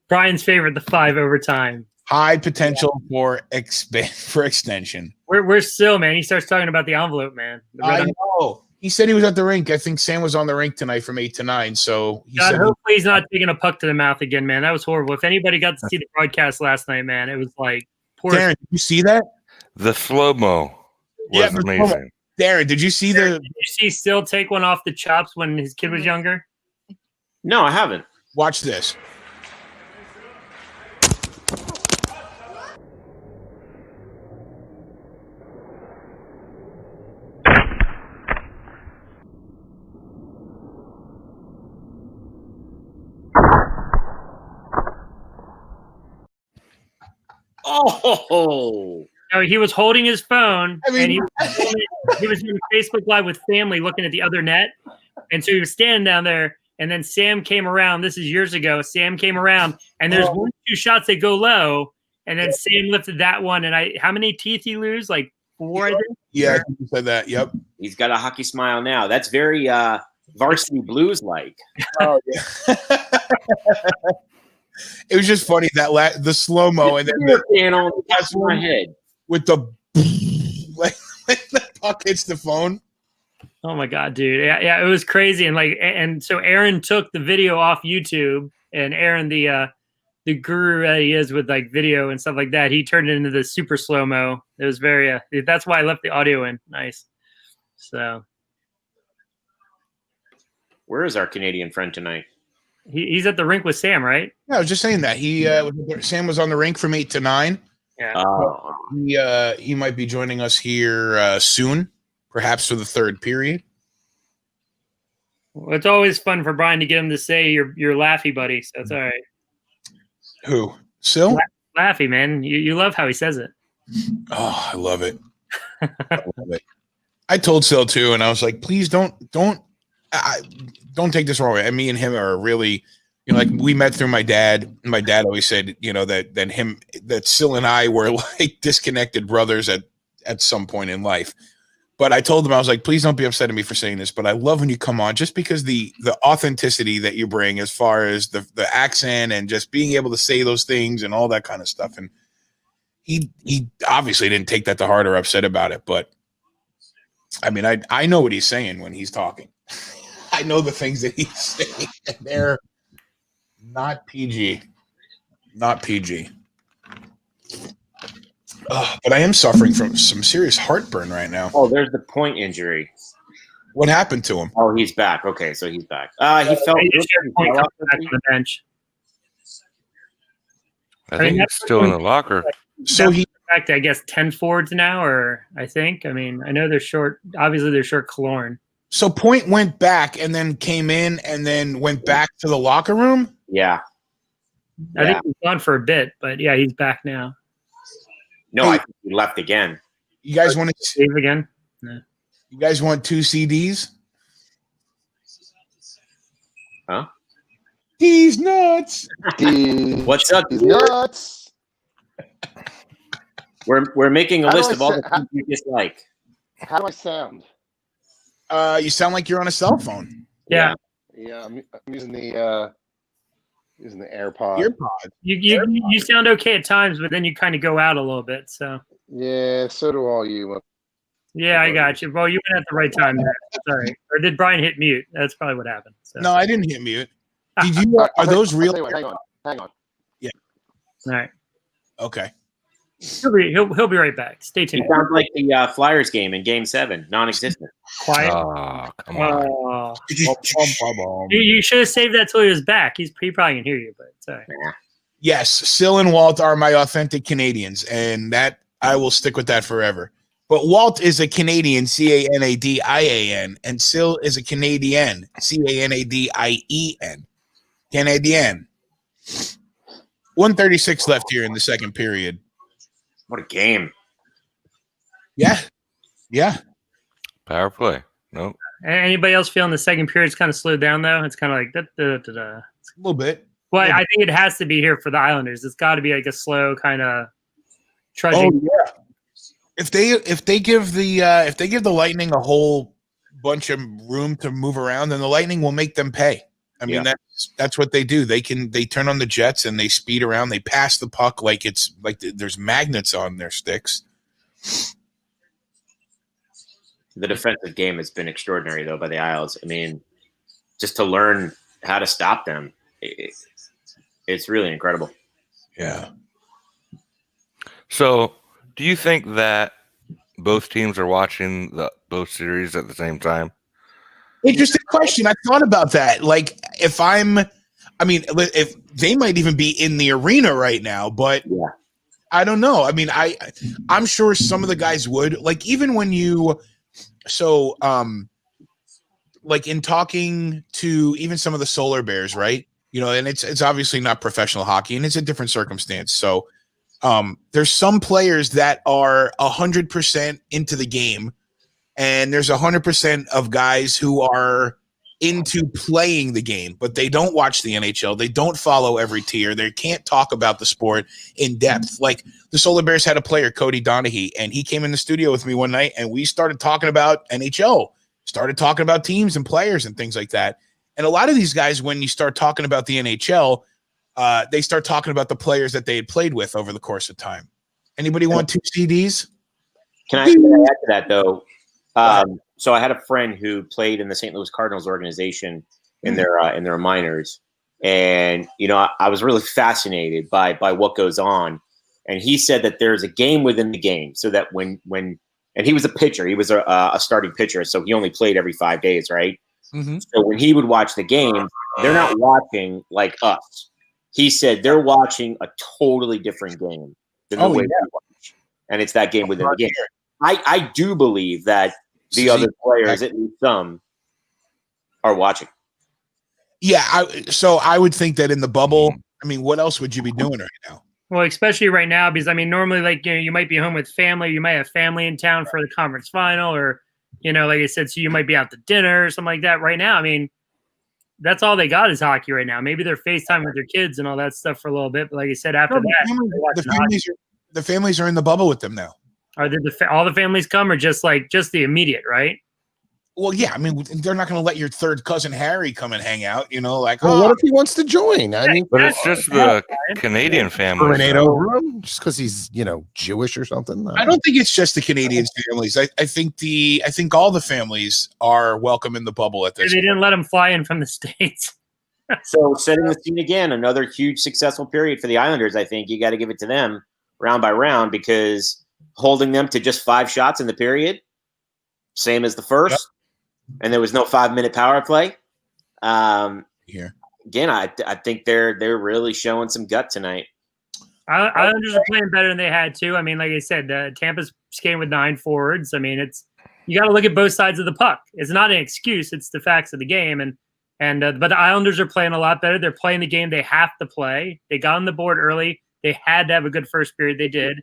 Brian's favorite, the 5 overtime. High potential for extension. We're still, man. He starts talking about the envelope, man. I know. He said he was at the rink. I think Sam was on the rink tonight from 8 to 9. So he said hopefully he's not taking a puck to the mouth again, man. That was horrible. If anybody got to see the broadcast last night, man, it was like poor. Darren, did you see that? The slow-mo was amazing. Darren, did you see Did you see Still take one off the chops when his kid was younger? No, I haven't. Watch this. Oh, No, he was holding his phone, I mean, and he was doing Facebook Live with family looking at the other net. And so he was standing down there, and then Sam came around. This is years ago. Sam came around, and there's 1-2 shots that go low, and then Sam lifted that one. And how many teeth he lose? Like 4, I think? Yeah, I think you said that. Yep. he's got a hockey smile now. That's very Varsity Blues like. Oh, yeah. It was just funny that the slow mo and then That's my head with the like the puck hits the phone. Oh my god, dude! Yeah, it was crazy, and so Aaron took the video off YouTube, and Aaron, the guru that he is with like video and stuff like that, he turned it into the super slow mo. It was very. That's why I left the audio in. Nice. So, where is our Canadian friend tonight? He's at the rink with Sam, right? Yeah, I was just saying that Sam was on the rink from 8 to 9. Yeah. He might be joining us here soon, perhaps for the third period. Well, it's always fun for Brian to get him to say your Laffy buddy, so it's all right. Who? Sil? Laffy, man. You love how he says it. Oh, I love it. I love it. I told Sil too, and I was like, please don't take this wrong way. Me and him are really, like we met through my dad. My dad always said, that Sil and I were like disconnected brothers at some point in life. But I told him, I was like, please don't be upset at me for saying this, but I love when you come on, just because the authenticity that you bring as far as the accent and just being able to say those things and all that kind of stuff. And he obviously didn't take that to heart or upset about it. But I mean, I know what he's saying when he's talking. I know the things that he's saying, and they're not PG. Not PG. But I am suffering from some serious heartburn right now. Oh, there's the point injury. What happened to him? Oh, he's back. Okay, so he's back. He fell. He just shared a point coming back on the bench. I think he's still in the locker. So he back to, I guess, 10 forwards now, or I think. I mean, I know they're short. Obviously, they're short Killorn. So Point went back and then came in and then went back to the locker room? Yeah. I think he's gone for a bit, but yeah, he's back now. No, I think he left again. You guys want to save again? No. You guys want 2 CDs? Huh? He's nuts. What's up? He's nuts. We're making a How do list I of all sa- the things you dislike. How do I sound? You sound like you're on a cell phone. Yeah. Yeah, I'm using the AirPod. Earpod. You sound okay at times, but then you kind of go out a little bit. So Yeah, so do all you. yeah, I got you. Well, you went at the right time there. Sorry. Or did Brian hit mute? That's probably what happened. So. No, I didn't hit mute. Did you? Are those real? Hang on. All right. Okay. He'll be right back. Stay He tuned. sounds like the Flyers game in Game 7, non-existent. Quiet. Oh, come on. You should have saved that till he was back. He probably can hear you, but sorry. Yes, Sil and Walt are my authentic Canadians, and that I will stick with that forever. But Walt is a Canadian, Canadian, and Sil is a Canadian, Canadien. Canadian. 1:36 left here in the second period. What a game. Yeah. Yeah. Power play. Nope. Anybody else feeling the second period's kind of slowed down though? It's kind of like A little bit. Well, I think it has to be here for the Islanders. It's got to be like a slow kind of trudging. Oh yeah. If they give the Lightning a whole bunch of room to move around, then the Lightning will make them pay. I mean, that's what they do. They turn on the jets and they speed around. They pass the puck like it's like there's magnets on their sticks. The defensive game has been extraordinary, though, by the Isles. I mean, just to learn how to stop them, it's really incredible. Yeah. So, do you think that both teams are watching both series at the same time? Interesting question. I thought about that. Like, if they might even be in the arena right now, but Yeah. I don't know. I mean, I'm sure some of the guys would. Like, even when like in talking to even some of the Solar Bears, right? You know, and it's obviously not professional hockey, and it's a different circumstance. So, there's some players that are 100% into the game. And there's 100% of guys who are into playing the game, but they don't watch the NHL. They don't follow every tier. They can't talk about the sport in depth. Like the Solar Bears had a player, Cody Donaghy, and he came in the studio with me one night and we started talking about NHL, started talking about teams and players and things like that. And a lot of these guys, when you start talking about the NHL, they start talking about the players that they had played with over the course of time. Anybody want 2 CDs? Can I add to that, though? So I had a friend who played in the St. Louis Cardinals organization in their minors, and I was really fascinated by what goes on. And he said that there's a game within the game, so that when and he was a pitcher, he was a starting pitcher, so he only played every 5 days, right? Mm-hmm. So when he would watch the game, they're not watching like us. He said they're watching a totally different game than the way we watch, and it's that game within the game. I do believe that the other players, at least some, are watching. Yeah, so I would think that in the bubble, I mean, what else would you be doing right now? Well, especially right now, because I mean, normally, like you might be home with family, you might have family in town for the conference final, or like I said, so you might be out to dinner or something like that. Right now, I mean, that's all they got is hockey right now. Maybe they're FaceTime with their kids and all that stuff for a little bit, but like I said, after the families are in the bubble with them now. Are there all the families come, or just the immediate, right? Well, yeah, I mean, they're not going to let your third cousin Harry come and hang out, like. Well, what if he wants to join? I mean, But it's just the Canadian family. Just because he's Jewish or something. I don't think it's just the Canadian families. I think all the families are welcome in the bubble at this. They didn't let him fly in from the States. So setting the scene again, another huge successful period for the Islanders. I think you got to give it to them round by round, because holding them to just 5 shots in the period, same as the first. and there was no 5-minute power play. Here. Again, I think they're really showing some gut tonight. Islanders are playing better than they had to. I mean, like I said, Tampa's skating with 9 forwards. I mean, you got to look at both sides of the puck. It's not an excuse; it's the facts of the game. But the Islanders are playing a lot better. They're playing the game they have to play. They got on the board early. They had to have a good first period. They did.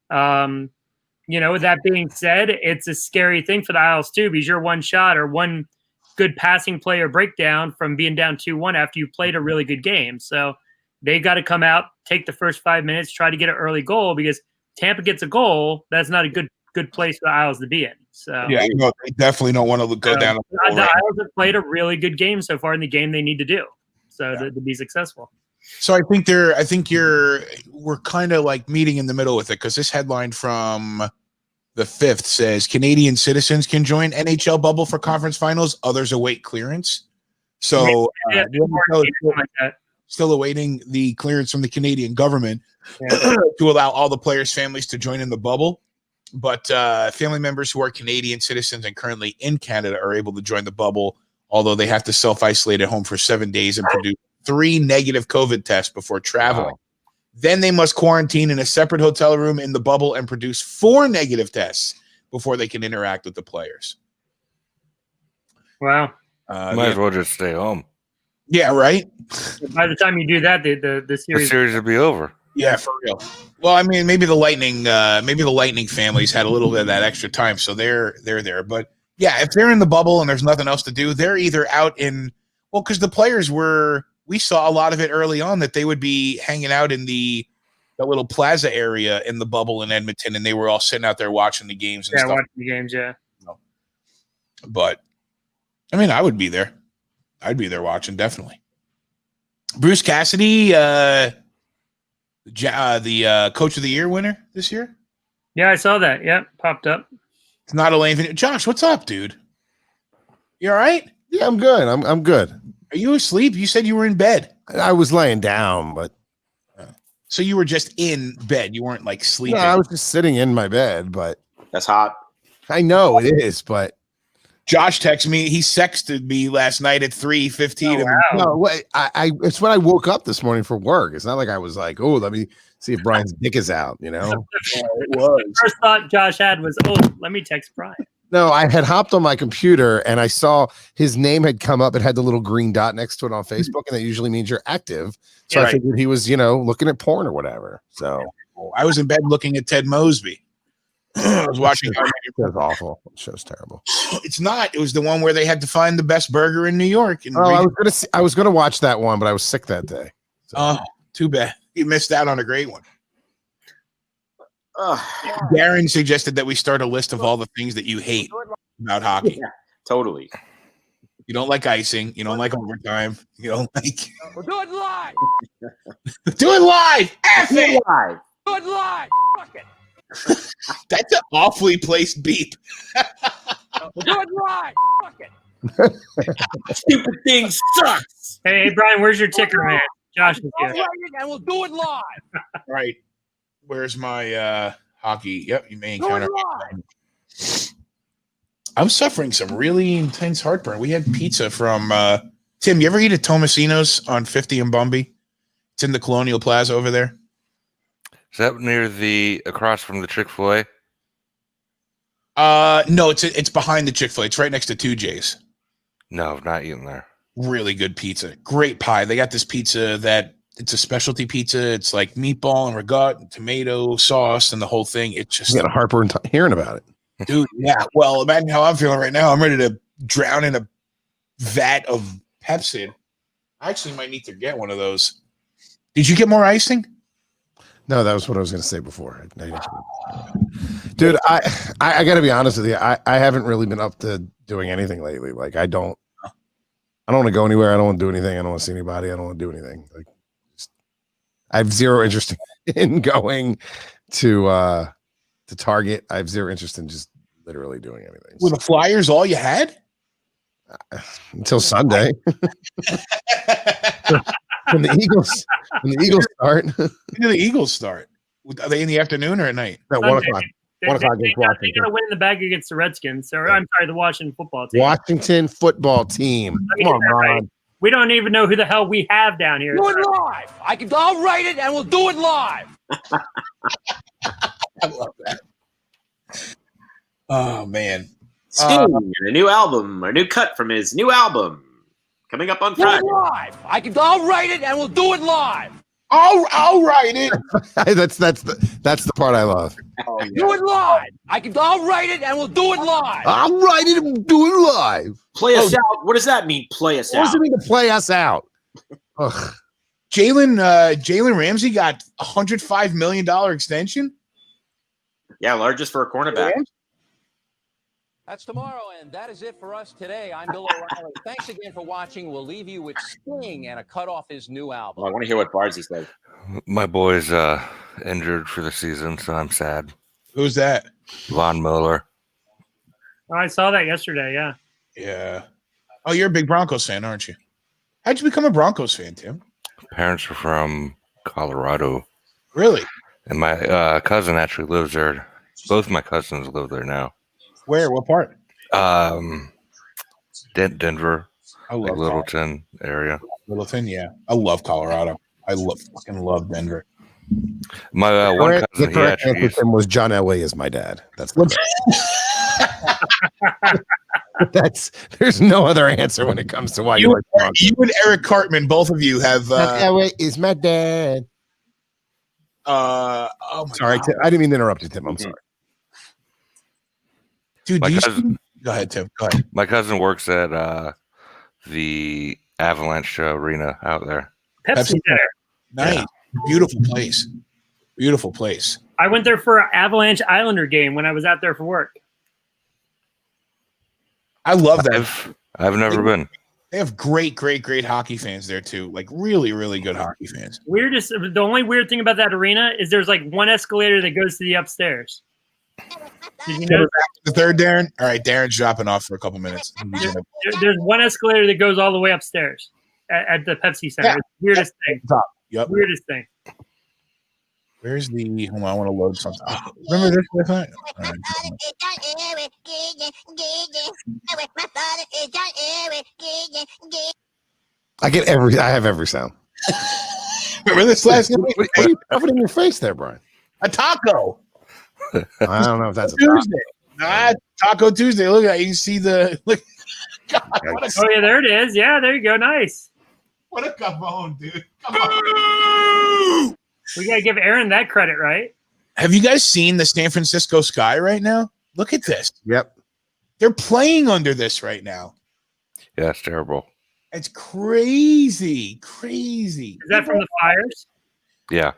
With that being said, it's a scary thing for the Isles too, because you're one shot or one good passing play or breakdown from being down 2-1 after you played a really good game. So they got to come out, take the first 5 minutes, try to get an early goal, because Tampa gets a goal. That's not a good place for the Isles to be in. So Yeah, no, they definitely don't want to go down. The Isles have played a really good game so far in the game they need to do to be successful. So I think we're kind of like meeting in the middle with it, because this headline from the 5th says Canadian citizens can join NHL bubble for conference finals. Others await clearance. So still awaiting the clearance from the Canadian government to allow all the players' families to join in the bubble. But family members who are Canadian citizens and currently in Canada are able to join the bubble, although they have to self-isolate at home for 7 days and produce 3 negative COVID tests before traveling. Wow. Then they must quarantine in a separate hotel room in the bubble and produce 4 negative tests before they can interact with the players. Wow. Might as well just stay home. Yeah, right? By the time you do that, the series will be over. Yeah, for real. Well, I mean, maybe the Lightning families had a little bit of that extra time, so they're there. But yeah, if they're in the bubble and there's nothing else to do, they're either out in – well, because the players we saw a lot of it early on that they would be hanging out in the little plaza area in the bubble in Edmonton, and they were all sitting out there watching the games and stuff. Watching the games, yeah. But, I mean, I would be there. I'd be there watching, definitely. Bruce Cassidy, the Coach of the Year winner this year? Yeah, I saw that. Yeah, popped up. It's not Elaine. Josh, what's up, dude? You all right? Yeah, I'm good. I'm good. Are you asleep? You said you were in bed. I was laying down, but so you were just in bed. You weren't like sleeping. No, I was just sitting in my bed, but that's hot. I know it is, but Josh texted me. He sexted me last night at 3:15. Oh, wow. No, wait, it's when I woke up this morning for work. It's not like I was like, oh, let me see if Brian's dick is out, you know? It was. The first thought Josh had was, oh, let me text Brian. No, I had hopped on my computer and I saw his name had come up. It had the little green dot next to it on Facebook, and that usually means you're active. So I figured he was, looking at porn or whatever. So I was in bed looking at Ted Mosby. I was watching. That's awful. The show's terrible. It's not. It was the one where they had to find the best burger in New York. And I was gonna watch that one, but I was sick that day. So. Oh, too bad. You missed out on a great one. Darren suggested that we start a list of all the things that you hate about hockey. Yeah, totally. You don't like icing. You don't like overtime. You don't like. We'll do it live. Do it live. F it. Live. Do it live. Fuck it. That's an awfully placed beep. We'll do it live. Fuck it. Stupid thing sucks. Hey, Brian, where's your ticker, man? Josh is here. And we'll do it live. Right. Where's my hockey? Yep, you may encounter. I'm suffering some really intense heartburn. We had pizza from Tim. You ever eat at Tomasino's on 50 and Bumby? It's in the Colonial Plaza over there. Is that near across from the Chick-fil-A? No, it's behind the Chick-fil-A. It's right next to 2J's. No, I've not eaten there. Really good pizza. Great pie. They got this pizza that it's a specialty pizza. It's like meatball and ricotta and tomato sauce and the whole thing. It's just got a heartburn hearing about it. Dude, yeah. Well, imagine how I'm feeling right now. I'm ready to drown in a vat of Pepsi. I actually might need to get one of those. Did you get more icing? No, that was what I was going to say before. Dude, I got to be honest with you. I haven't really been up to doing anything lately. Like I don't want to go anywhere. I don't want to do anything. I don't want to see anybody. I don't want to do anything. Like I have zero interest in going to Target. I have zero interest in just literally doing anything. Were the Flyers all you had? Until Sunday. When the Eagles start. When do the Eagles start? Are they in the afternoon or at night? At 1 o'clock. 1 o'clock They against got Washington. to win in the bag against the Redskins. Or I'm sorry, the Washington football team. Washington football team. me Come on, get that right. Ron. We don't even know who the hell we have down here. Do it live. I'll write it and we'll do it live. I love that. Oh man. Sting, a new album, a new cut from his new album coming up on Do it Friday. live. I'll write it and we'll do it live. I'll write it. that's the part I love. Oh, yeah. Do it live. I'll write it and we'll do it live. I'll write it and do it live. Play us out. What does that mean? Play us What does out. it mean to play us out? Ugh. Jalen Ramsey got $105 million extension. Yeah, largest for a cornerback. That's tomorrow, and that is it for us today. I'm Bill O'Reilly. Thanks again for watching. We'll leave you with Sting and a cut off his new album. Well, I want to hear what Barzy says. My boy's injured for the season, so I'm sad. Who's that? Von Miller. Oh, I saw that yesterday. Yeah. Yeah. Oh, you're a big Broncos fan, aren't you? How'd you become a Broncos fan, Tim? Parents are from Colorado, Really? and my cousin actually lives there. Both my cousins live there now. Where? What part? Denver, I like love Littleton area. Littleton. Yeah, I love Colorado. I fucking love Denver. My one The cousin, he correct actually answer was John Elway is my dad. That's the correct. There's no other answer when it comes to why you like Broncos. You and Eric Cartman, both of you have. John Elway is my dad. Oh my Sorry, God. Tim, I didn't mean to interrupt you, Tim. I'm sorry. Dude. My Do you cousin- go ahead, Tim. Go ahead. my cousin works at the Avalanche arena out there. Pepsi Pepsi. Center. Nice, Yeah. beautiful place. Beautiful place. I went there for an Avalanche Islander game when I was out there for work. I love that. I've never been. They have great hockey fans there too. Like really, really good hockey fans. The only weird thing about that arena is there's like one escalator that goes to the upstairs. Did you know? The third, Darren. All right, Darren's dropping off for a couple minutes. There's one escalator that goes all the way upstairs at the Pepsi Center. Yeah. It's the weirdest thing. Yep. Weirdest thing. Where's the? Hold on, I want to load something. Oh, remember this? All right. I have every sound. Remember this last night? What are you covered in your face there, Brian? A taco. I don't know if that's a taco. Tuesday. Nah, Taco Tuesday. Look at that. You can see the look. God, what a, Oh yeah, there it is. Yeah, there you go. Nice. what a cajon, dude. Come on. We gotta give Aaron that credit, right? Have you guys seen the San Francisco sky right now? Look at this. Yep. They're playing under this right now. Yeah, it's terrible. It's crazy. Crazy. Is that from the fires? Yeah.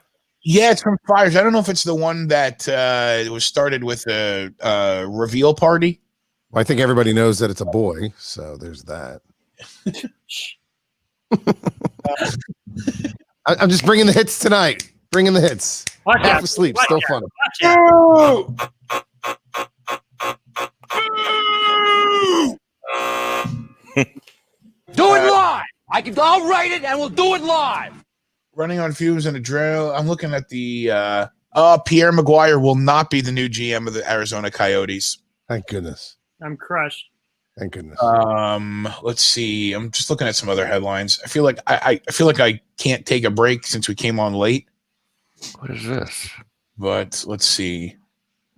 Yeah, it's from Fires. I don't know if it's the one that was started with a reveal party. Well, I think everybody knows that it's a boy, so there's that. I'm just bringing the hits tonight. Bringing the hits. Watch Half out. asleep, Watch still out. funny. Watch out. Do it live. I'll write it and we'll do it live. Running on fumes and a drill. I'm looking at the Pierre Maguire will not be the new GM of the Arizona Coyotes. Thank goodness. I'm crushed. Thank goodness. Let's see. I'm just looking at some other headlines. I feel like I feel like I can't take a break since we came on late. What is this? But let's see.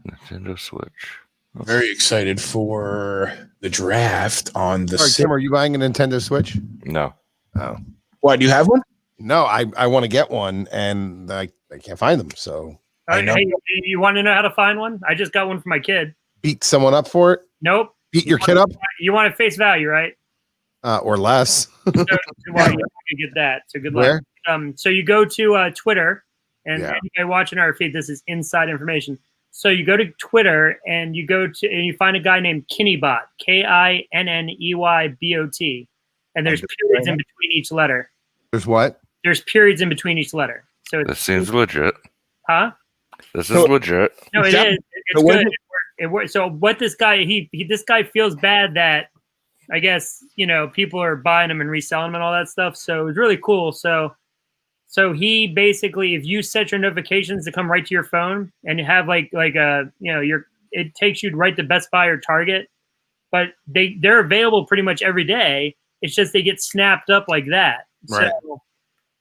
Nintendo Switch. Very excited for the draft on the. Sorry, Tim, are you buying a Nintendo Switch? No. Oh. What, do you have one? No, I want to get one, and I can't find them. So I know. Hey, you want to know how to find one? I just got one for my kid. beat someone up for it. Nope. Beat your kid up, You want it face value, right? or less. So, well, you can get that. So good luck. Where? So you go to Twitter, and Yeah. anybody watching our feed, this is inside information. So you go to Twitter and you you find a guy named Kinnybot, KINNEYBOT, and there's periods in between each letter. There's what? There's periods in between each letter. So it's, This seems legit. huh? This is legit. No, it That- is. It's so what good. is It works. So what this guy this guy feels bad that I guess people are buying them and reselling them and all that stuff. So it's really cool. So So he basically, if you set your notifications to come right to your phone, and you have like a it takes you right to Best Buy or Target, but they're available pretty much every day. It's just they get snapped up like that. Right. So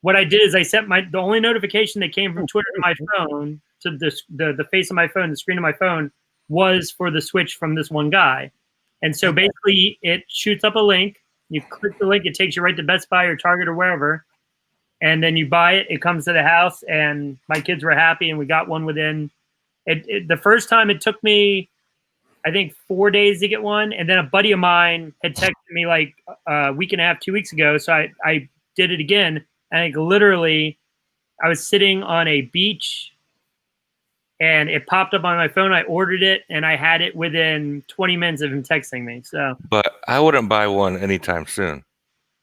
what I did is I set the only notification that came from Twitter to my phone to the face of my phone, the screen of my phone, was for the Switch from this one guy. And so basically it shoots up a link. You click the link, it takes you right to Best Buy or Target or wherever. And then you buy it. It comes to the house, and my kids were happy, and we got one within. The first time it took me, I think, 4 days to get one, and then a buddy of mine had texted me like a week and a half, 2 weeks ago. So I did it again, and literally, I was sitting on a beach, and it popped up on my phone. I ordered it, and I had it within 20 minutes of him texting me. So, But I wouldn't buy one anytime soon.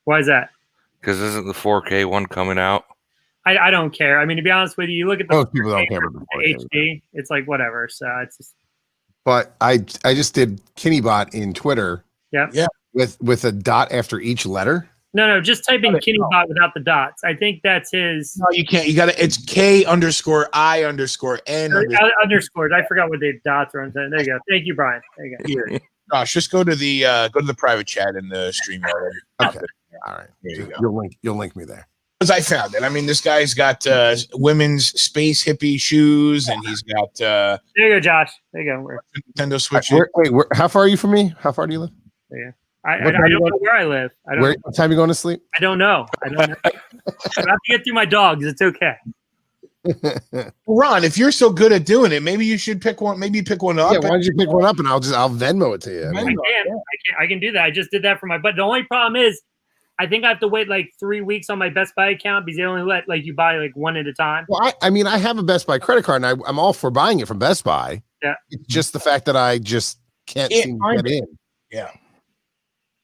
why is that? Because isn't the 4K one coming out? I don't care. I mean, to be honest with you, you look at the Most people don't care about the 4K. HD. It's like whatever. So it's just. But I just did KinneyBot in Twitter. Yeah. With a dot after each letter. No, just type in KinneyBot without the dots. I think that's his. No, you can't. You got to. It's K_I_N_. Underscored. I forgot what the dots are on. There you go. Thank you, Brian. There you go. Here. Josh, just go to the private chat in the stream. Okay. All right. There you go. You'll link me there. Because I found it. I mean, this guy's got women's space hippie shoes, and he's got There you go, Josh. There you go. Nintendo Switch. Wait, how far are you from me? How far do you live? Yeah. I don't know where I live. What time are you going to sleep? I don't know. I have to get through my dogs. It's okay. Ron, if you're so good at doing it, maybe you should pick one. Maybe pick one up. Yeah, why don't you pick one up and I'll Venmo it to you. I can do that. I just did that for but the only problem is I think I have to wait like 3 weeks on my Best Buy account because they only let you buy like one at a time. Well, I mean, I have a Best Buy credit card, and I'm all for buying it from Best Buy. Yeah. It's just the fact that I just can't seem to get in. Yeah.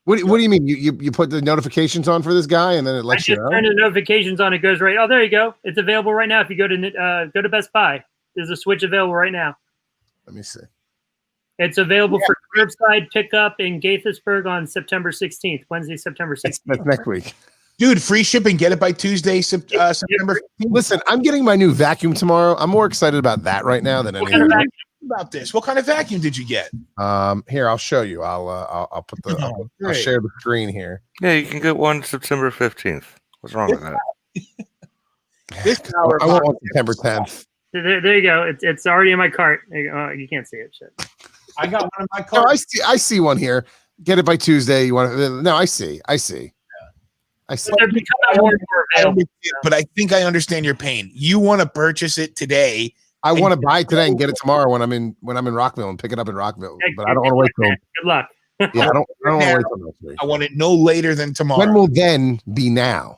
What do you mean? You put the notifications on for this guy, and then it lets you know? Turn the notifications on. It goes right. Oh, there you go. It's available right now. If you go to Best Buy, there's a Switch available right now. Let me see. It's available for curbside pickup in Gaithersburg on September 16th, Wednesday, September 16th. That's next week. Dude, free shipping. Get it by Tuesday, September 15th. Listen, I'm getting my new vacuum tomorrow. I'm more excited about that right now than anything about this. What kind of vacuum did you get? Here, I'll show you. I'll put the I'll share the screen here. Yeah, you can get one September 15th. What's wrong with that? I want one September 10th. There you go. It's already in my cart. You can't see it. Shit. I got one in my cart. No, I see one here. Get it by Tuesday. You want to? No, I see. I see. They're becoming more and more available. But I think I understand your pain. You want to purchase it today. I want to buy it today and get it tomorrow when I'm in Rockville and pick it up in Rockville. But I don't want to wait till. Good luck. Yeah, I don't want to wait till next week. I want it no later than tomorrow. When will then be now?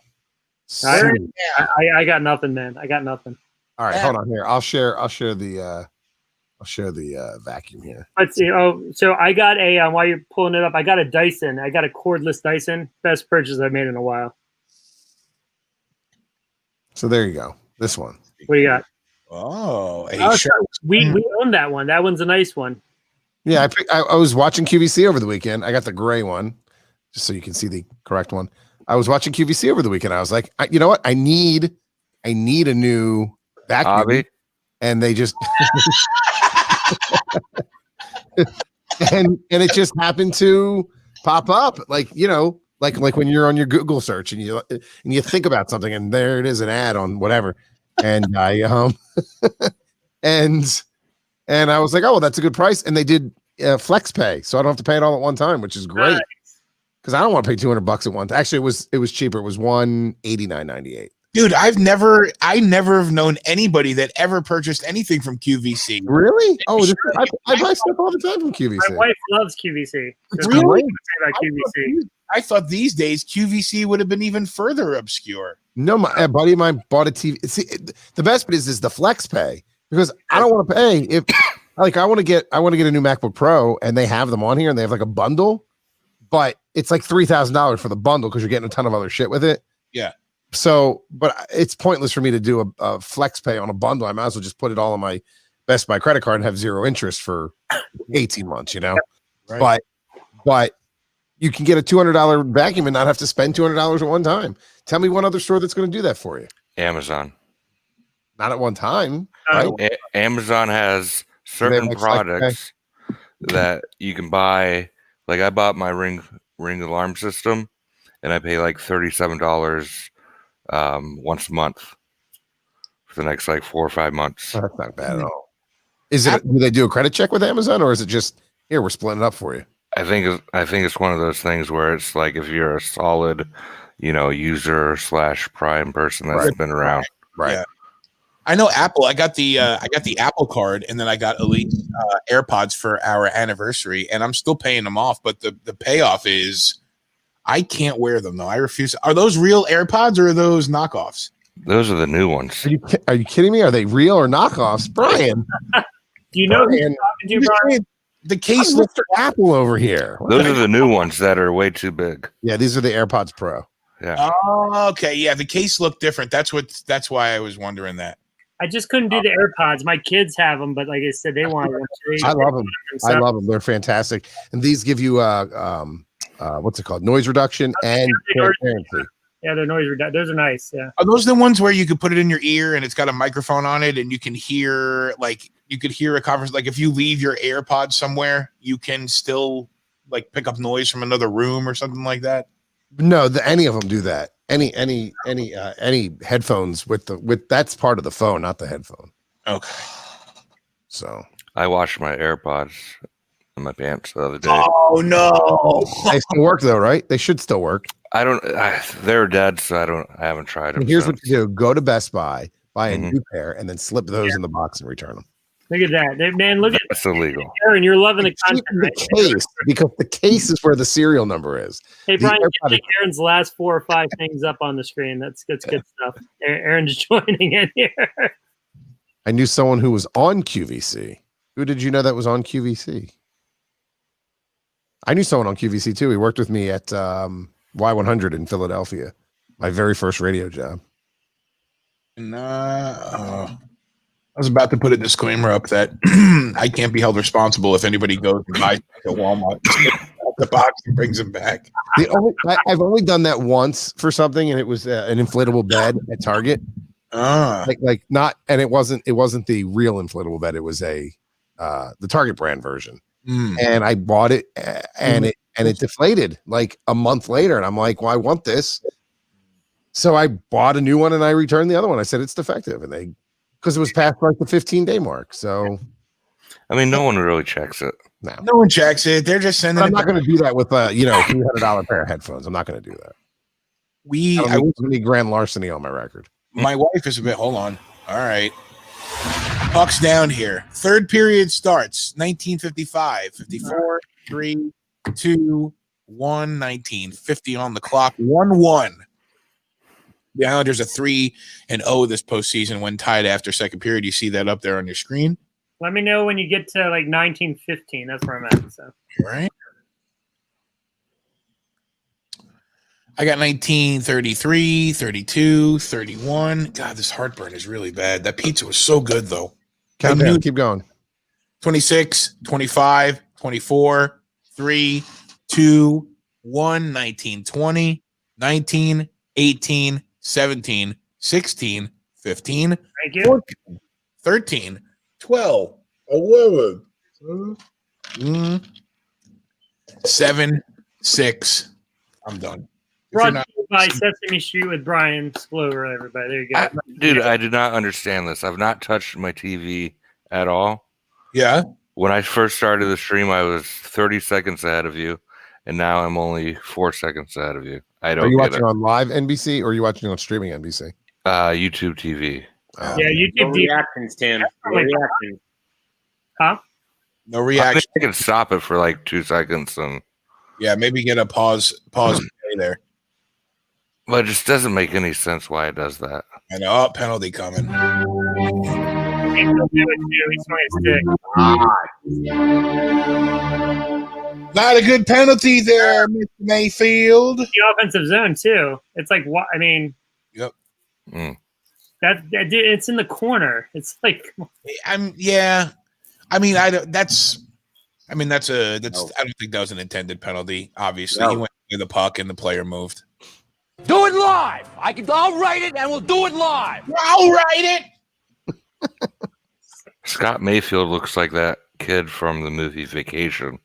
I got nothing, man. I got nothing. All right, hold on here. I'll share the vacuum here. Let's see. Oh, so I got a while you're pulling it up, I got a Dyson. I got a cordless Dyson. Best purchase I've made in a while. So there you go. This one. What do you got? Oh, we own that one. That one's a nice one. Yeah, I was watching QVC over the weekend. I got the gray one, just so you can see the correct one. I was watching QVC over the weekend. I was like, you know what? I need a new vacuum. Hobby. And they just and it just happened to pop up, like when you're on your Google search and you think about something and there it is, an ad on whatever, and I and I was like, oh, well, that's a good price, and they did flex pay, so I don't have to pay it all at one time, which is great because I don't want to pay $200 at once. Actually, it was cheaper. It was $189.98. Dude, I never have known anybody that ever purchased anything from QVC. Really? Oh, I buy stuff all the time from QVC. My wife loves QVC. Really? About QVC. I thought these days QVC would have been even further obscure. No, a buddy of mine bought a TV. See, the best bit is the flex pay, because I don't want to pay if I want to get a new MacBook Pro and they have them on here and they have like a bundle, but it's like $3,000 for the bundle because you're getting a ton of other shit with it. Yeah. So, but it's pointless for me to do a flex pay on a bundle. I might as well just put it all on my Best Buy credit card and have zero interest for 18 months, you know? Right. But you can get a $200 vacuum and not have to spend $200 at one time. Tell me one other store that's going to do that for you. Amazon. Not at one time, Oh. right? Amazon has certain make like- products that you can buy. Like I bought my ring alarm system, and I pay like $37 once a month for the next like 4 or 5 months. Oh, that's not bad at all. Is it? Do they do a credit check with Amazon, or is it just here? We're splitting it up for you. I think it's one of those things where it's like if you're a solid, user / Prime person that's been around. Right. Yeah. I know Apple. I got the Apple card, and then I got Elite AirPods for our anniversary, and I'm still paying them off. But the payoff is I can't wear them though. I refuse. Are those real AirPods or are those knockoffs? Those are the new ones. Are you kidding me? Are they real or knockoffs, Brian? Do you know who's Brian, talking to you, Brian? The case I'm looks Mr. Apple over here. Those are the new ones that are way too big. Yeah, these are the AirPods Pro. Yeah. Oh, okay. Yeah, the case looked different. That's why I was wondering that. I just couldn't do the AirPods. My kids have them, but like I said, they want them. I love them. I love them. They're fantastic, and these give you what's it called? Noise reduction and transparency. Yeah, they're noise reduction. Those are nice. Yeah. Are those the ones where you could put it in your ear and it's got a microphone on it and you can hear a conversation? Like if you leave your AirPods somewhere, you can still like pick up noise from another room or something like that. No, any of them do that. Any headphones with that's part of the phone, not the headphone. Okay. So I washed my AirPods in my pants the other day. Oh no! they still work though, right? They should still work. They're dead, so I haven't tried them. Here's what you do: go to Best Buy, buy a Mhm. new pair, and then slip those in the box and return them. Look at that, man! Look at That's illegal. Aaron. You're loving the Keep content. the Right? case because the case is where the serial number is. Hey, The Brian, AirPod get Aaron's last 4 or 5 things up on the screen. That's good stuff. Aaron's joining in here. I knew someone who was on QVC. Who did you know that was on QVC? I knew someone on QVC too. He worked with me at Y100 in Philadelphia, my very first radio job. And, I was about to put a disclaimer up that I can't be held responsible if anybody goes and buys at Walmart, the box and brings them back. I've only done that once for something, and it was an inflatable bed at Target. Like not, and it wasn't the real inflatable bed. It was the Target brand version. And I bought it, and it deflated like a month later, and I'm like, well, I want this. So I bought a new one, and I returned the other one. I said it's defective, and because it was past like the 15-day mark. So I mean, no one really checks it. no one checks it. They're just sending. I'm not going to do that with $300 pair of headphones. I'm not going to do that. I need grand larceny on my record. My wife is a bit. Hold on. All right. Puck's down here. Third period starts 1955, 54, 3, 2, 1, 1950 on the clock. 1-1. The Islanders are 3-0 this postseason when tied after second period. You see that up there on your screen. Let me know when you get to like 1915. That's where I'm at. So. Right. I got 1933, 32, 31. God, this heartburn is really bad. That pizza was so good, though. Count down. Keep going. 26, 25, 24, 3, 2, 1, 19, 20, 19, 18, 17, 16, 15, Thank you. 14, 13, 12, 11, 7, 6. I'm done. Brought to you by Sesame Street with Brian Sklover, everybody. There you go. Dude, I did not understand this. I've not touched my TV at all. Yeah. When I first started the stream, I was 30 seconds ahead of you, and now I'm only 4 seconds ahead of you. I don't. Are you get watching on live NBC or are you watching on streaming NBC? YouTube TV. Yeah, YouTube No TV. reactions, Tim. No reactions. Huh? No I reaction. think I can stop it for like 2 seconds, and Yeah, maybe get a pause there. but it just doesn't make any sense why it does that. I know. Oh, penalty coming. He'll do it too. He's swinging stick. Not a good penalty there, Mr. Mayfield. The offensive zone too. It's like what I mean. Yep. That it's in the corner. It's like Yeah. I mean, I don't think that was an intended penalty. Obviously, he went to the puck and the player moved. Do it live. I'll write it and we'll do it live. I'll write it. Scott Mayfield looks like that kid from the movie Vacation.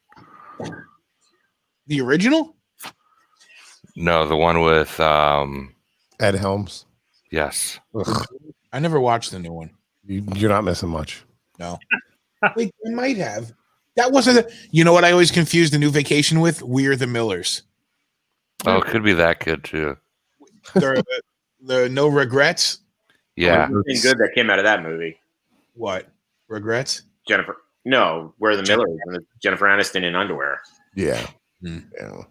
The original? No, the one with Ed Helms. yes. Ugh, I never watched the new one. you're not missing much. No. Wait, I might have. That wasn't. You know what? I always confused the new Vacation with We're the Millers. Oh, it could be that kid too. The No Regrets. Yeah. Anything good that came out of that movie? What regrets? Jennifer. No, where the Millers and Jennifer Aniston in underwear. Yeah. Hmm. Yeah.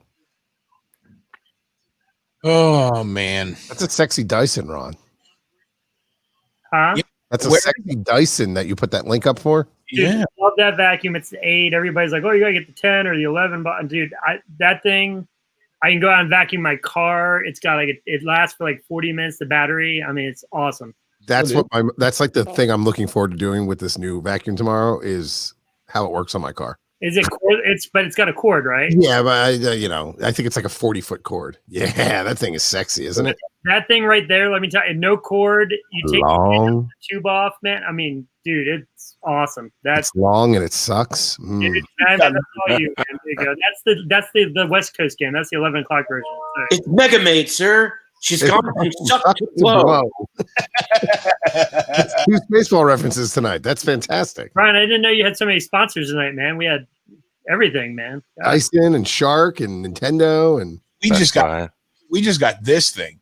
Oh man, That's a sexy Dyson, Ron. Huh? Yeah. That's a Where- sexy Dyson that you put that link up for. Dude, yeah. I love that vacuum. It's the 8. Everybody's like, oh, you gotta get the 10 or the 11. But dude, that thing, I can go out and vacuum my car. It's got like it lasts for like 40 minutes. The battery. I mean, it's awesome. That's that's like the thing I'm looking forward to doing with this new vacuum tomorrow is how it works on my car. Is it? But it's got a cord, right? Yeah, but I think it's like a 40-foot cord. Yeah, that thing is sexy, isn't it? That thing right there. Let me tell you, no cord. You take Long. the tube off, man. I mean, dude, it's awesome. That's It's long and it sucks. Mm. dude, that's all you. Man. There you go. That's the West Coast game. That's the 11 o'clock version. Sorry. It's Megamate, sir. She's gone from suck to blow. It's 2 baseball references tonight. That's fantastic. Brian, I didn't know you had so many sponsors tonight, man. We had everything, man. Dyson and Shark and Nintendo and We That's just got fine. this thing.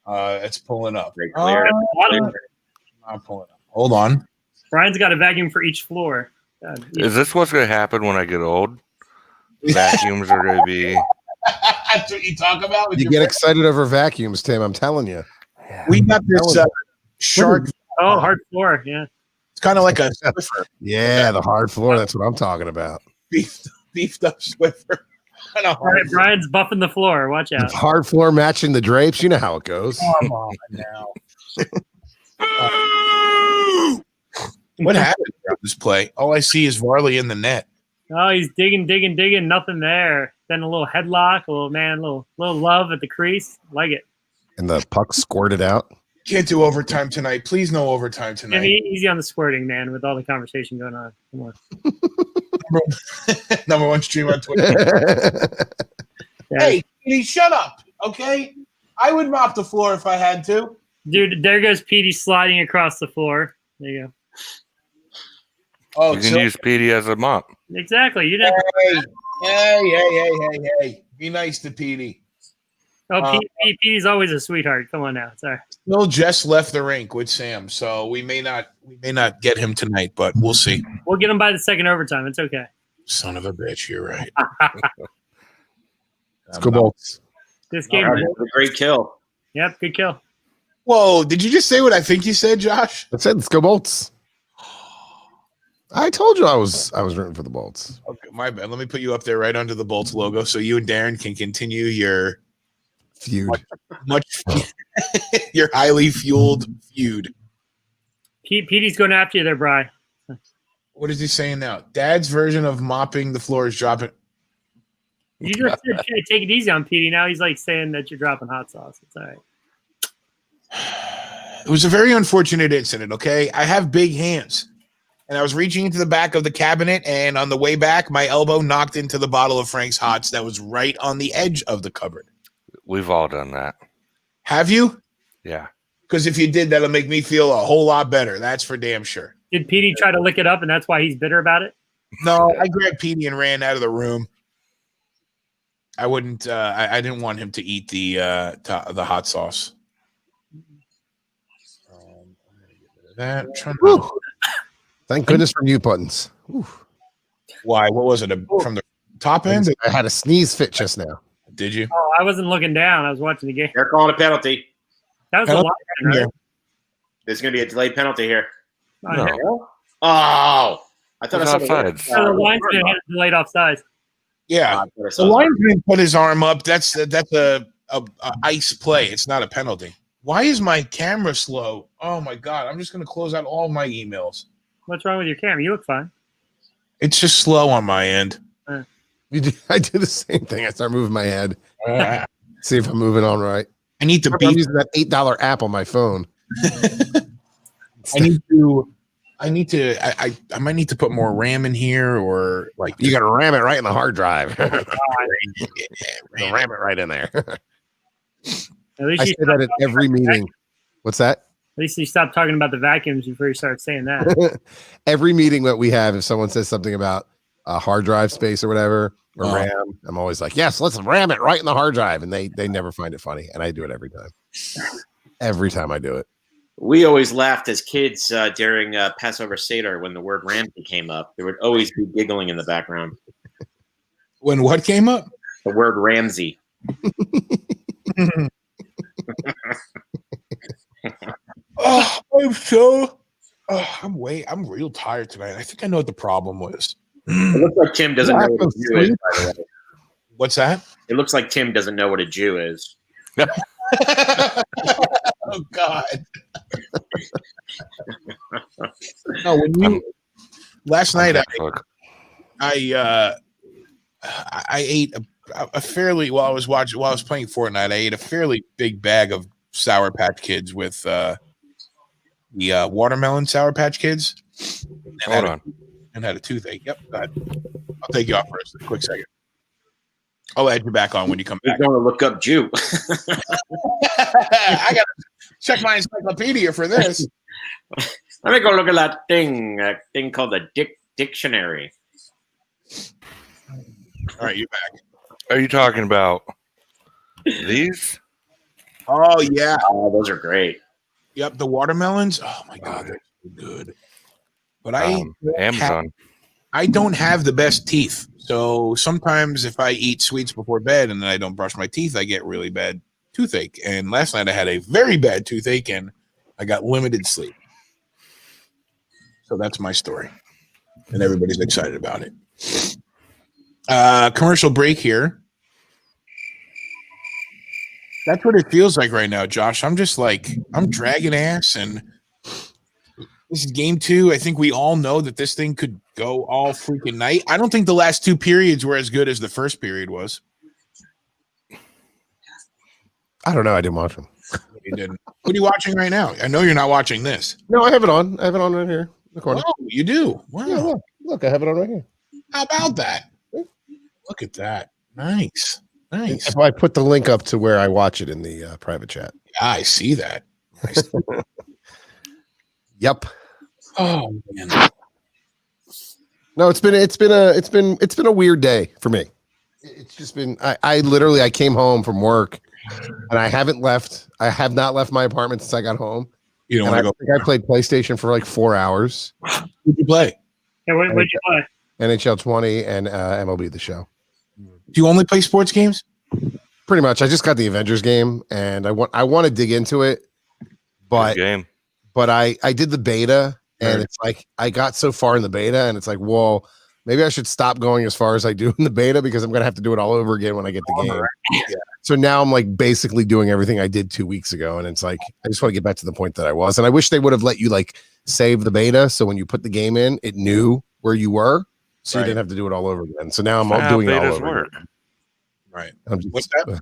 It's pulling up. Very clear. Not pulling up. Hold on. Brian's got a vacuum for each floor. God, Is this what's going to happen when I get old? Vacuums are going to be. That's what you talk about. With you your get friend? excited over vacuums, Tim. I'm telling you. We got this shark. oh, hard floor. Yeah. It's kind of like a Swiffer, Yeah, the hard floor. That's what I'm talking about. beefed up Swiffer. And a All right, hard Brian's buffing the floor. Watch out. Hard floor matching the drapes. You know how it goes. Come on now. What happened on this play? All I see is Varley in the net. Oh, he's digging. Nothing there. Then a little headlock, a little love at the crease. Like it. And the puck squirted out. Can't do overtime tonight. Please, no overtime Yeah, tonight. easy on the squirting, man, with all the conversation going on. Come on. Number one stream on Twitter. Yeah. Hey, Petey, shut up, okay? I would mop the floor if I had to. Dude, there goes Petey sliding across the floor. There you go. Oh, You can use PD as a mop. Exactly. You didn't. hey. Be nice to Petey. Oh, Petey's always a sweetheart. Come on now. Sorry. Still just left the rink with Sam, so we may not get him tonight, but we'll see. We'll get him by the second overtime. It's okay. Son of a bitch, you're right. Let's go Bolts. This game. All right, a great kill. Yep, good kill. Whoa, did you just say what I think you said, Josh? That's it. Let's go Bolts. I told you I was rooting for the Bolts. Okay, my bad. Let me put you up there right under the Bolts logo so you and Darren can continue your Feud. much your highly fueled feud. Petey's going after you there, Bri. What is he saying now? Dad's version of mopping the floor is dropping. You just said, "Hey, take it easy on Petey." Now he's like saying that you're dropping hot sauce. It's all right. It was a very unfortunate incident, okay? I have big hands. And I was reaching into the back of the cabinet, and on the way back, my elbow knocked into the bottle of Frank's Hots that was right on the edge of the cupboard. We've all done that. Have you? Yeah. Because if you did, that'll make me feel a whole lot better. That's for damn sure. Did Petey try to lick it up, and that's why he's bitter about it? No, I grabbed Petey and ran out of the room. I wouldn't. I didn't want him to eat the hot sauce. I'm gonna get rid of that. I'm trying to- Whew. Thank goodness for mute buttons. Whew. Why? What was it? From the top end? I had a sneeze fit just now. Did you? Oh, I wasn't looking down. I was watching the game. They're calling a penalty. That was a Penalty, lot, yeah. right? There's going to be a delayed penalty here. Oh, No. yeah. Oh, I thought I It's saw offsides. So the linesman had a delayed offsides. Yeah. The linesman put his arm up. That's a ice play. It's not a penalty. Why is my camera slow? Oh my god! I'm just gonna close out all my emails. What's wrong with your camera? You look fine. It's just slow on my end. I do the same thing. I start moving my head. See if I'm moving on right. I need to I'm beef. using that $8 app on my phone. I might need to put more RAM in here, or like You got to ram it right in the hard drive. ram ram it right in there. At least I you say that at every meeting. What's that? At least you stop talking about the vacuums before you start saying that. Every meeting that we have, if someone says something about a hard drive space or whatever, or RAM, I'm always like, yes, let's ram it right in the hard drive. And they never find it funny. And I do it every time. Every time I do it. We always laughed as kids during Passover Seder when the word Ramsey came up. There would always be giggling in the background. When what came up? The word Ramsey. I'm real tired tonight. I think I know what the problem was. It looks like Tim doesn't know what a Jew is, by the way. What's that? It looks like Tim doesn't know what a Jew is. Oh God! No, when you last night I ate a fairly while I was playing Fortnite. I ate a fairly big bag of Sour Patch Kids with the watermelon Sour Patch Kids. And had a toothache. Yep. Go ahead. I'll take you off for a quick second. I'll add you back on when you come back. You're going to look up Jew. I got to check my encyclopedia for this. Let me go look at that thing called the dictionary. All right, you're back. Are you talking about these? Oh, yeah. Oh, those are great. Yep, the watermelons. Oh, my God, they're so good. But Amazon. I don't have the best teeth. So sometimes if I eat sweets before bed and then I don't brush my teeth, I get really bad toothache. And last night I had a very bad toothache and I got limited sleep. So that's my story. And everybody's excited about it. Commercial break here. That's what it feels like right now, Josh. I'm just like, I'm dragging ass, and this is game 2. I think we all know that this thing could go all freaking night. I don't think the last 2 periods were as good as the first period was. I don't know. I didn't watch them. You didn't. What are you watching right now? I know you're not watching this. No, I have it on. I have it on right here in the corner. Oh, you do? Wow. Yeah, look, I have it on right here. How about that? Look at that. Nice. Nice. If I put the link up to where I watch it in the private chat. Yeah, I see that. Nice. Yep. Oh man. No, it's been a weird day for me. It's just been I literally came home from work and I have not left my apartment since I got home. You don't want to go. I think I played PlayStation for like 4 hours. Who'd you play? Yeah, what did you play? NHL 20 and MLB The Show. Do you only play sports games? Pretty much. I just got the Avengers game and I want to dig into it, but I did the beta and it's like I got so far in the beta and it's like, well, maybe I should stop going as far as I do in the beta because I'm gonna have to do it all over again when I get the game. Yeah. So now I'm like basically doing everything I did 2 weeks ago, and it's like I just want to get back to the point that I was. And I wish they would have let you like save the beta so when you put the game in, it knew where you were, so you didn't have to do it all over again. So now I'm doing it all over again. Right. What's that?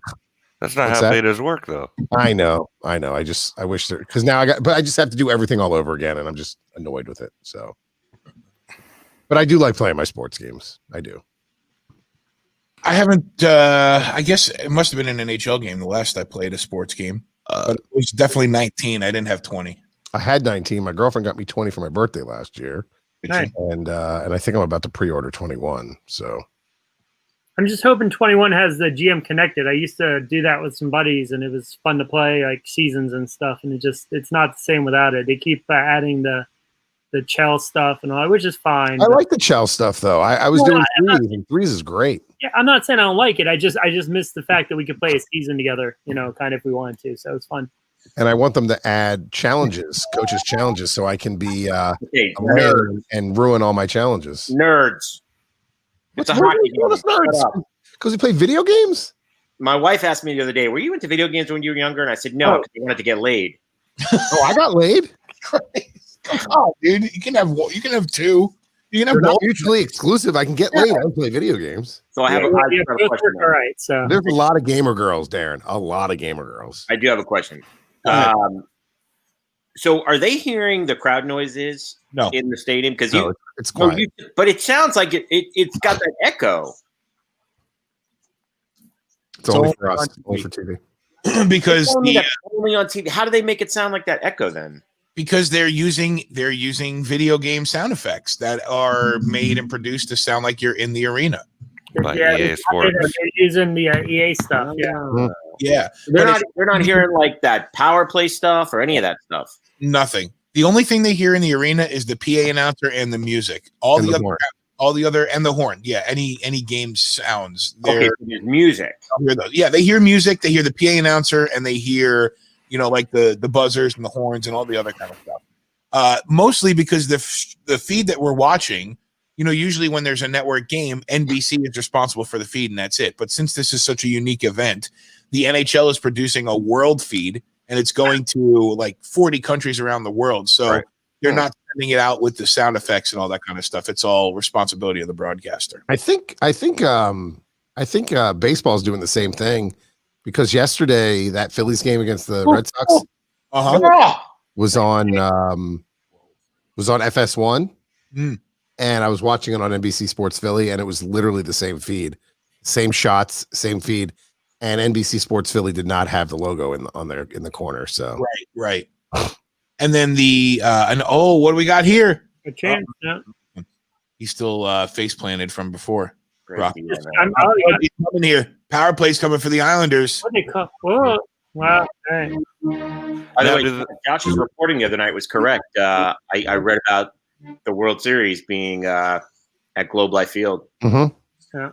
That's not how betas work, though. I know. I wish there, because now but I just have to do everything all over again, and I'm just annoyed with it. So, but I do like playing my sports games. I do. I haven't. I guess it must have been an NHL game. The last I played a sports game, but it was definitely 19. I didn't have 20. I had 19. My girlfriend got me 20 for my birthday last year, and I think I'm about to pre-order 21. So. I'm just hoping 21 has the GM connected. I used to do that with some buddies, and it was fun to play like seasons and stuff. And it's not the same without it. They keep adding the Chell stuff and all, which is fine. I like the Chell stuff though. I was doing threes, and threes is great. Yeah, I'm not saying I don't like it. I just miss the fact that we could play a season together. Kind of if we wanted to. So it's fun. And I want them to add challenges, coaches challenges, so I can be a nerd and ruin all my challenges. Nerds. It's a hockey game. Because we play video games? My wife asked me the other day, were you into video games when you were younger? And I said, no, because I wanted to get laid. Oh, I got laid? Oh, dude, you can have 2. You can They're have not both. mutually exclusive. I can get laid. I don't play video games. So I have, Yeah, I yeah, have a both question. work all right. So There's a lot of gamer girls, Darren. A lot of gamer girls. I do have a question. Go ahead. So are they hearing the crowd noises No. in the stadium? Because No, it's quiet. but it sounds like it's got that echo. It's only for on us. TV. Only for TV. because Only, the only on TV. How do they make it sound like that echo then? because they're using video game sound effects that are made and produced to sound like you're in the arena. By yeah, EA Sports. they're using the EA stuff. Yeah, Yeah, They're but not. They're not hearing like that power play stuff or any of that stuff. nothing. The only thing they hear in the arena is the PA announcer and the music. All And the the other, horn. all the other, and the horn. Yeah, any game sounds. Okay, They're so there's music. hear those. Yeah, they hear music. They hear the PA announcer, and they hear like the buzzers and the horns and all the other kind of stuff. Mostly because the feed that we're watching, usually when there's a network game, NBC is responsible for the feed, and that's it. But since this is such a unique event, the NHL is producing a world feed, and it's going to like 40 countries around the world. So Right. they're not sending it out with the sound effects and all that kind of stuff. It's all responsibility of the broadcaster. I think baseball's doing the same thing because yesterday that Phillies game against the Red Sox was on FS1, Mm. and I was watching it on NBC Sports Philly, and it was literally the same feed, same shots, same feed, and NBC Sports Philly did not have the logo in the corner. So Right. And then what do we got here? a chance. No. He's still face planted from before. Rock. I'm, He's coming here. Power play's coming for the Islanders. what they call? Whoa! Wow! All right. By the Now, way, do Josh's reporting the other night was correct. I read about the World Series being at Globe Life Field. Mhm. Yeah.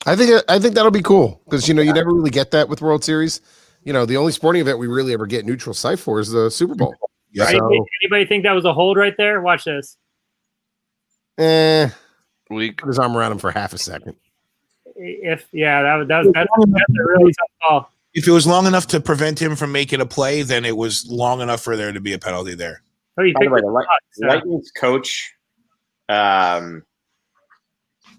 I think that'll be cool because you never really get that with World Series. The only sporting event we really ever get neutral site for is the Super Bowl. Yeah. So, Anybody think that was a hold right there? Watch this. Week. put his arm around him for half a second. That's a really tough call. If it was long enough to prevent him from making a play, then it was long enough for there to be a penalty there. Oh, you By the picked way, the the spot, so. Lightning's coach,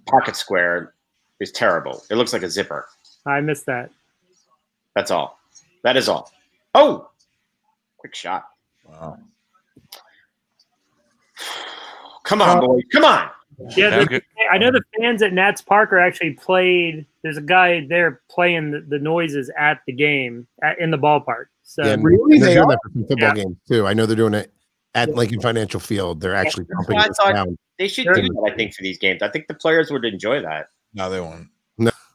pocket square, is terrible. It looks like a zipper. I missed that. That's all. That is all. Oh, quick shot. Wow. Come on, boys. Come on. Yeah, Okay. I know the fans at Nats Park are actually played. There's a guy there playing the noises at the game in the ballpark. So Yeah, and Really? they're They doing are? that for some football Yeah. games too. I know they're doing it at Lincoln Financial Field. They're actually pumping what I this thought. down. They should Sure. do that, I think, for these games. I think the players would enjoy that. No, they won't.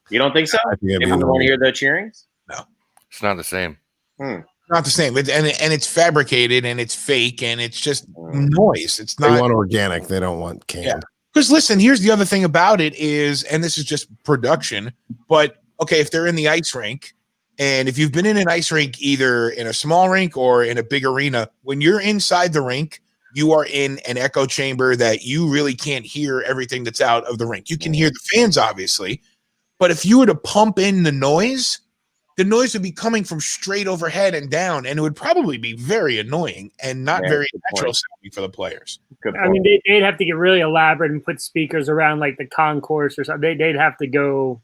You don't think so? I think it'd They be don't want to annoying. hear the cheering? It's not the same. Not the same. And it's fabricated and it's fake and it's just noise. It's They not. want organic. They don't want canned. Yeah. Because listen, here's the other thing about it is, and this is just production, but okay, if they're in the ice rink, and if you've been in an ice rink either in a small rink or in a big arena, when you're inside the rink, you are in an echo chamber that you really can't hear everything that's out of the rink. You can hear the fans, obviously, but if you were to pump in the noise would be coming from straight overhead and down, and it would probably be very annoying and not Yeah, very good natural point. sounding for the players. Good I mean, they'd have to get really elaborate and put speakers around like the concourse or something. They'd have to go.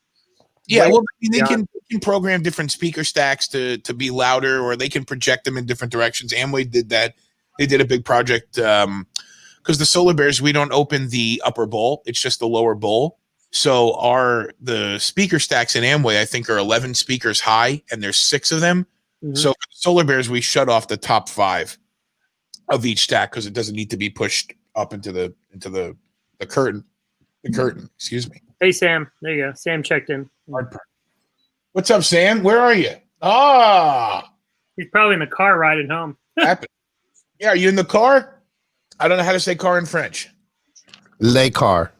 Yeah, Right. well, I mean, they Yeah. can program different speaker stacks to be louder, or they can project them in different directions. Amway did that. They did a big project because the Solar Bears, we don't open the upper bowl; it's just the lower bowl. So the speaker stacks in Amway, I think, are 11 speakers high, and there's 6 of them. Mhm. So for the Solar Bears, we shut off the top 5 of each stack because it doesn't need to be pushed up into the curtain. The curtain, excuse me. Hey, Sam. There you go. Sam checked in. What's up, Sam? Where are you? Ah, He's probably in the car riding home. happen. Yeah, are you in the car? I don't know how to say car in French. Le car.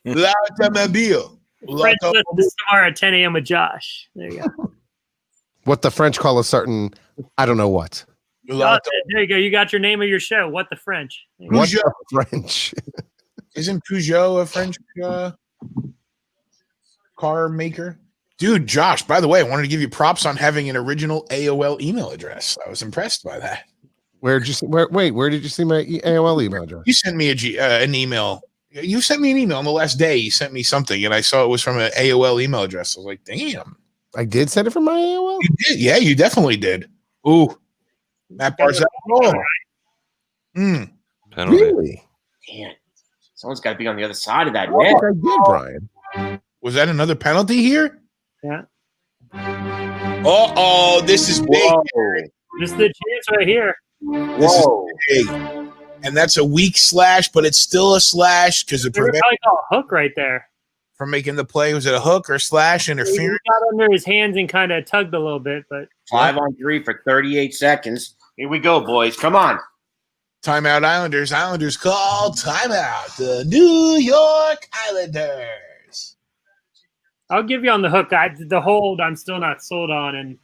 L'automobile. French lessons tomorrow at 10 a.m. with Josh. There you go. What the French call a certain, I don't know what. Oh, there you go. You got your name of your show. What the French? There you go. What Peugeot. the French? Isn't Peugeot a French car maker? Dude, Josh, by the way, I wanted to give you props on having an original AOL email address. I was impressed by that. Where did you see my AOL email address? You sent me an email. You sent me an email on the last day. You sent me something, and I saw it was from an AOL email address. I was like, damn. I did send it from my AOL? You did. Yeah, you definitely did. Ooh. Matt Barzal. Penalty. Really? Man, someone's got to be on the other side of that I net. think I did, Brian. Was that another penalty here? Yeah. Uh-oh, this is big. Whoa. This is the chance right here. This is Whoa. big. And that's a weak slash, but it's still a slash because it They were prevents probably called a hook right there. from making the play. Was it a hook or slash He interference? got under his hands and kind of tugged a little bit, but 5-on-3 for 38 seconds. Here we go, boys. Come on. Timeout Islanders. Islanders call timeout. The New York Islanders. I'll give you on the hook. The hold I'm still not sold on in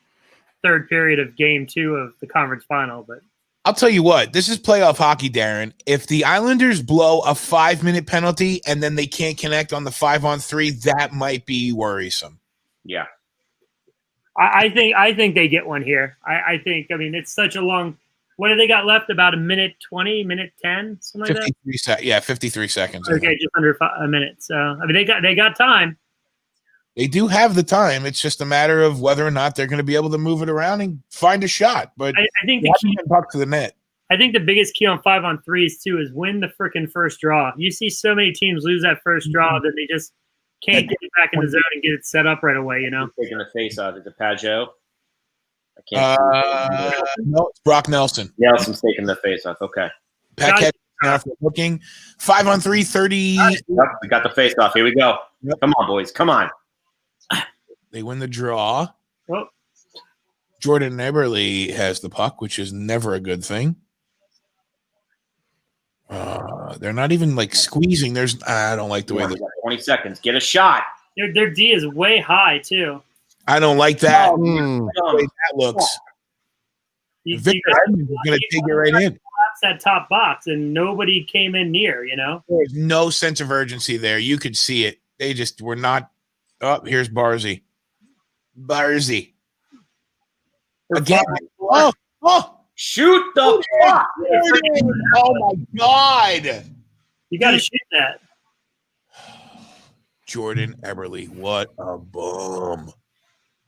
third period of game 2 of the conference final, but I'll tell you what, this is playoff hockey, Darren. If the Islanders blow a 5-minute penalty and then they can't connect on the 5-on-3, that might be worrisome. Yeah. I think they get one here. I mean, it's such a long. What do they got left? About a minute 20, minute 10, something like that. 53 seconds. I Okay, think. just under a minute. So I mean, they got time. They do have the time. It's just a matter of whether or not they're going to be able to move it around and find a shot. But I think the watch key. them puck to the net. I think the biggest key on 5-on-3s too is win the freaking first draw. You see so many teams lose that first draw that they just can't get it back in the zone and get it set up right away. You know. Taking the face off. Is it Pajot? I can't. No, it's Brock Nelson. Nelson's taking the face off. Okay. Paquette for looking. 5-on-3, 30. Yep, we got the face off. Here we go. Yep. Come on, boys. Come on. They win the draw. Well, Jordan Eberle has the puck, which is never a good thing. They're not even like squeezing. I don't like the way We got 20 seconds. Get a shot. their D is way high too. I don't like that. Mm. The way that looks. You Victor Edmonds is going to take it right in. collapse that top box and nobody came in near. You know. There's no sense of urgency there. You could see it. They just were not. Oh, here's Barzy. Barzy. Again. Oh, Shoot the puck. oh my God. You got to shoot that. Jordan Eberle. What a bum.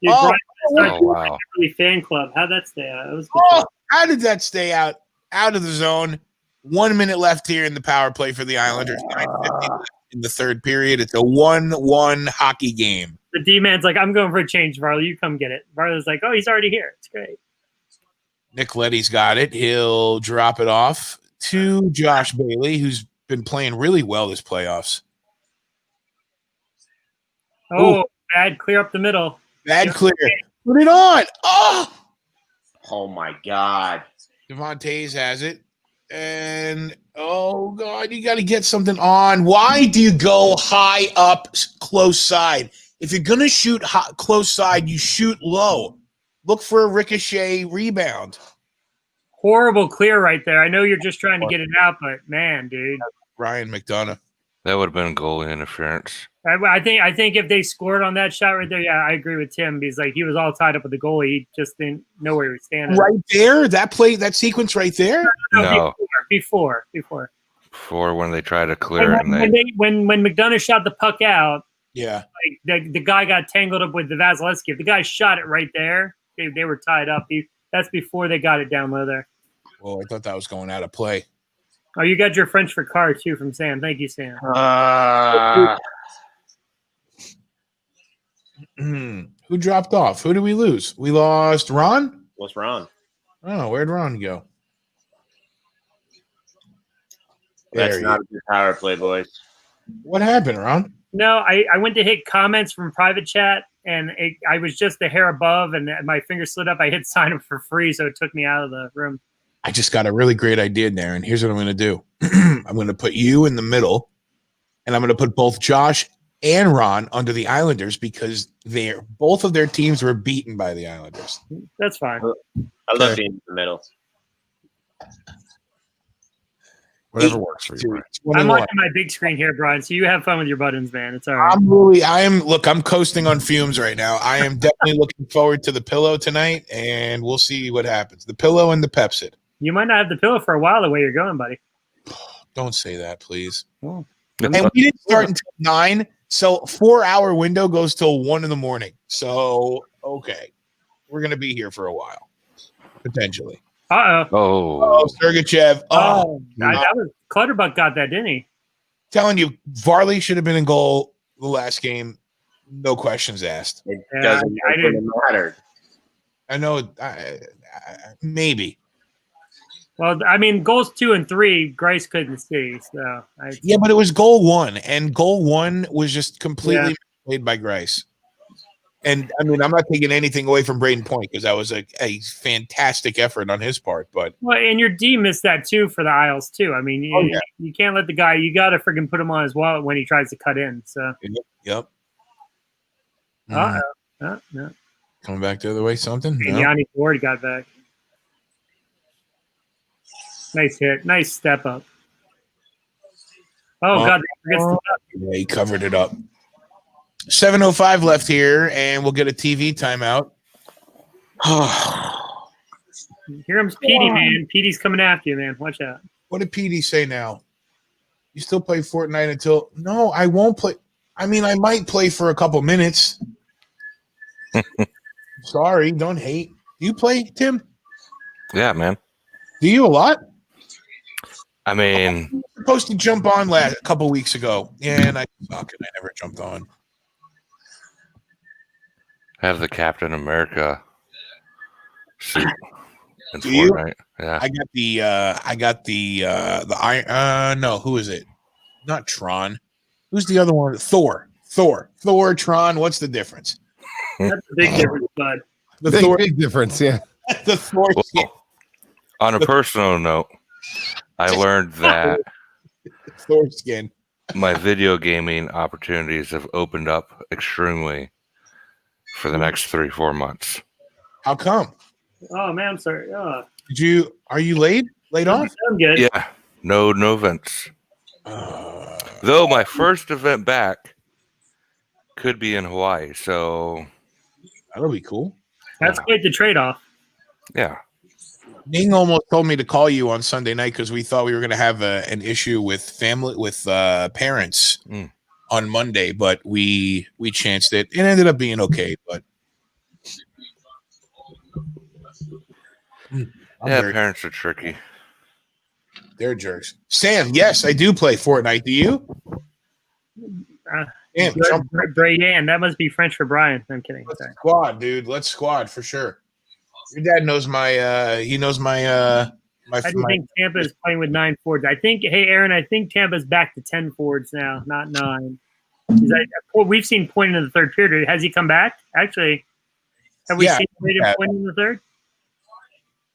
Dude, Oh, Brian Oh, wow. Eberle fan club. How'd that stay out? That was good. Oh, how did that stay out of the zone? 1 minute left here in the power play for the Islanders. 9:50 left in the third period. It's a 1-1 hockey game. The D-man's like, I'm going for a change, Varley. You come get it. Varley's like, oh, he's already here. It's great. Nick Leddy's got it. He'll drop it off to Josh Bailey, who's been playing really well this playoffs. Oh, bad clear up the middle. Bad clear. Put it on. Oh, my God. Devontae's has it. And, oh, God, you got to get something on. Why do you go high up close side? If you're going to shoot close side, you shoot low. Look for a ricochet rebound. Horrible clear right there. I know you're just trying to get it out, but man, dude. Ryan McDonough. That would have been goalie interference. I think if they scored on that shot right there, yeah, I agree with Tim. Because like he was all tied up with the goalie, he just didn't know where he was standing. Right there, that play, that sequence right there. No. Before. For when they try to clear it. When McDonough shot the puck out, Yeah. like the guy got tangled up with the Vasilevsky. If the guy shot it right there, they were tied up. That's before they got it down low there. Well, I thought that was going out of play. Oh, you got your French for car too from Sam. Thank you, Sam. Who dropped off? Who did we lose? We lost Ron? What's wrong? Oh, where'd Ron go? That's There not a good power play, boys. What happened, Ron? No, I went to hit comments from private chat, and I was just a hair above, and my finger slid up. I hit sign up for free, so it took me out of the room. I just got a really great idea, Darren. Here's what I'm going to do. I'm going to put you in the middle, and I'm going to put both Josh and Ron under the Islanders because both of their teams were beaten by the Islanders. That's fine. I love being in the middle. Whatever works for you. Brian. I'm 21. watching my big screen here, Brian, so you have fun with your buttons, man. It's all right. I'm coasting on fumes right now. I am definitely looking forward to the pillow tonight, and we'll see what happens. The pillow and the Pepsi. You might not have the pillow for a while the way you're going, buddy. Don't say that, please. Oh. And we didn't start until 9, so 4-hour window goes till 1 in the morning. So okay, we're gonna be here for a while, potentially. Uh-oh. Sergachev. That was Clutterbuck got that, didn't he? Telling you, Varley should have been in goal the last game. No questions asked. It doesn't matter. I know. Maybe. Well, I mean, goals 2 and 3, Grice couldn't see. So yeah, but it was goal 1, and goal 1 was just completely played by Grice. And I mean, I'm not taking anything away from Braden Point because that was a fantastic effort on his part. But and your D missed that too for the Isles too. I mean, you can't let the guy. You got to freaking put him on his wallet when he tries to cut in. So yep. No. Coming back the other way, something. And Yanni Ford got back. Nice hit. Nice step up. Oh God! Yeah, he covered it up. 7:05 left here, and we'll get a TV timeout. Here comes Petey, man. Petey's coming after you, man. Watch out. What did Petey say now? You still play Fortnite until... No, I won't play. I mean, I might play for a couple minutes. Sorry, don't hate. Do you play, Tim? Yeah, man. Do you a lot? I mean... I was supposed to jump on a couple weeks ago, and I suck, and I never jumped on. Have the Captain America suit in Do you? Fortnite. Yeah. I got the Iron. No, who is it? Not Tron. Who's the other one? Thor, Tron. What's the difference? That's a big difference, bud. The Big difference, yeah. The Thor skin. On a personal note, I learned that Thor skin. my video gaming opportunities have opened up extremely for the next 3-4 months. How come? Oh man, I'm sorry. Oh. Are you laid off? I'm good. Yeah, no events. Though my first event back could be in Hawaii, so that'll be cool. That's quite the trade-off. Yeah. Ning almost told me to call you on Sunday night because we thought we were going to have an issue with parents on Monday, but we chanced it. It ended up being okay, but parents are tricky. They're jerks. Sam, yes, I do play Fortnite. Do you? Brian, that must be French for Brian. I'm kidding. Let's squad, dude. Let's squad for sure. Your dad knows my. How do you think Tampa is playing with 9 forwards? Hey, Aaron, I think Tampa's back to 10 forwards now, not 9. We've seen Point in the third period. Has he come back? Actually, have we seen Point in the third?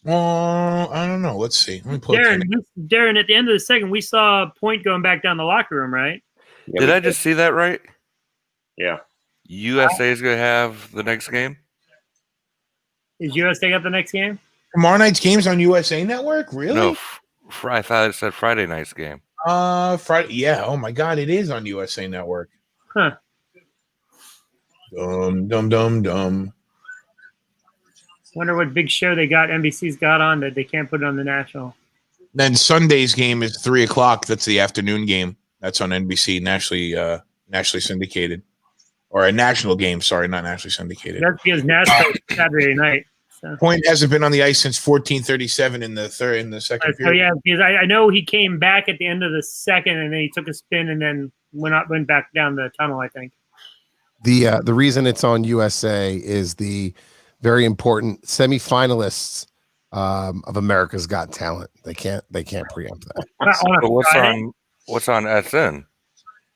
I don't know. Let's see. Let me pull Darren, at the end of the second, we saw Point going back down the locker room, right? Yeah, did I just see that right? Yeah. USA is going to have the next game? Is USA got the next game? Tomorrow night's game's on USA Network? Really? No, I thought it said Friday night's game. Friday. Yeah. Oh my God, it is on USA Network. Huh. Dumb. Wonder what big show NBC's got on that they can't put it on the national. Then Sunday's game is 3:00. That's the afternoon game. That's on NBC, nationally syndicated, or a national game. Sorry, not nationally syndicated. That's because NASCAR is Saturday night. So. Point hasn't been on the ice since 14:37 in the second period. So yeah, because I know he came back at the end of the second, and then he took a spin and then went back down the tunnel. I think. The reason it's on USA is the very important semifinalists of America's Got Talent. They can't preempt that. But what's on SN?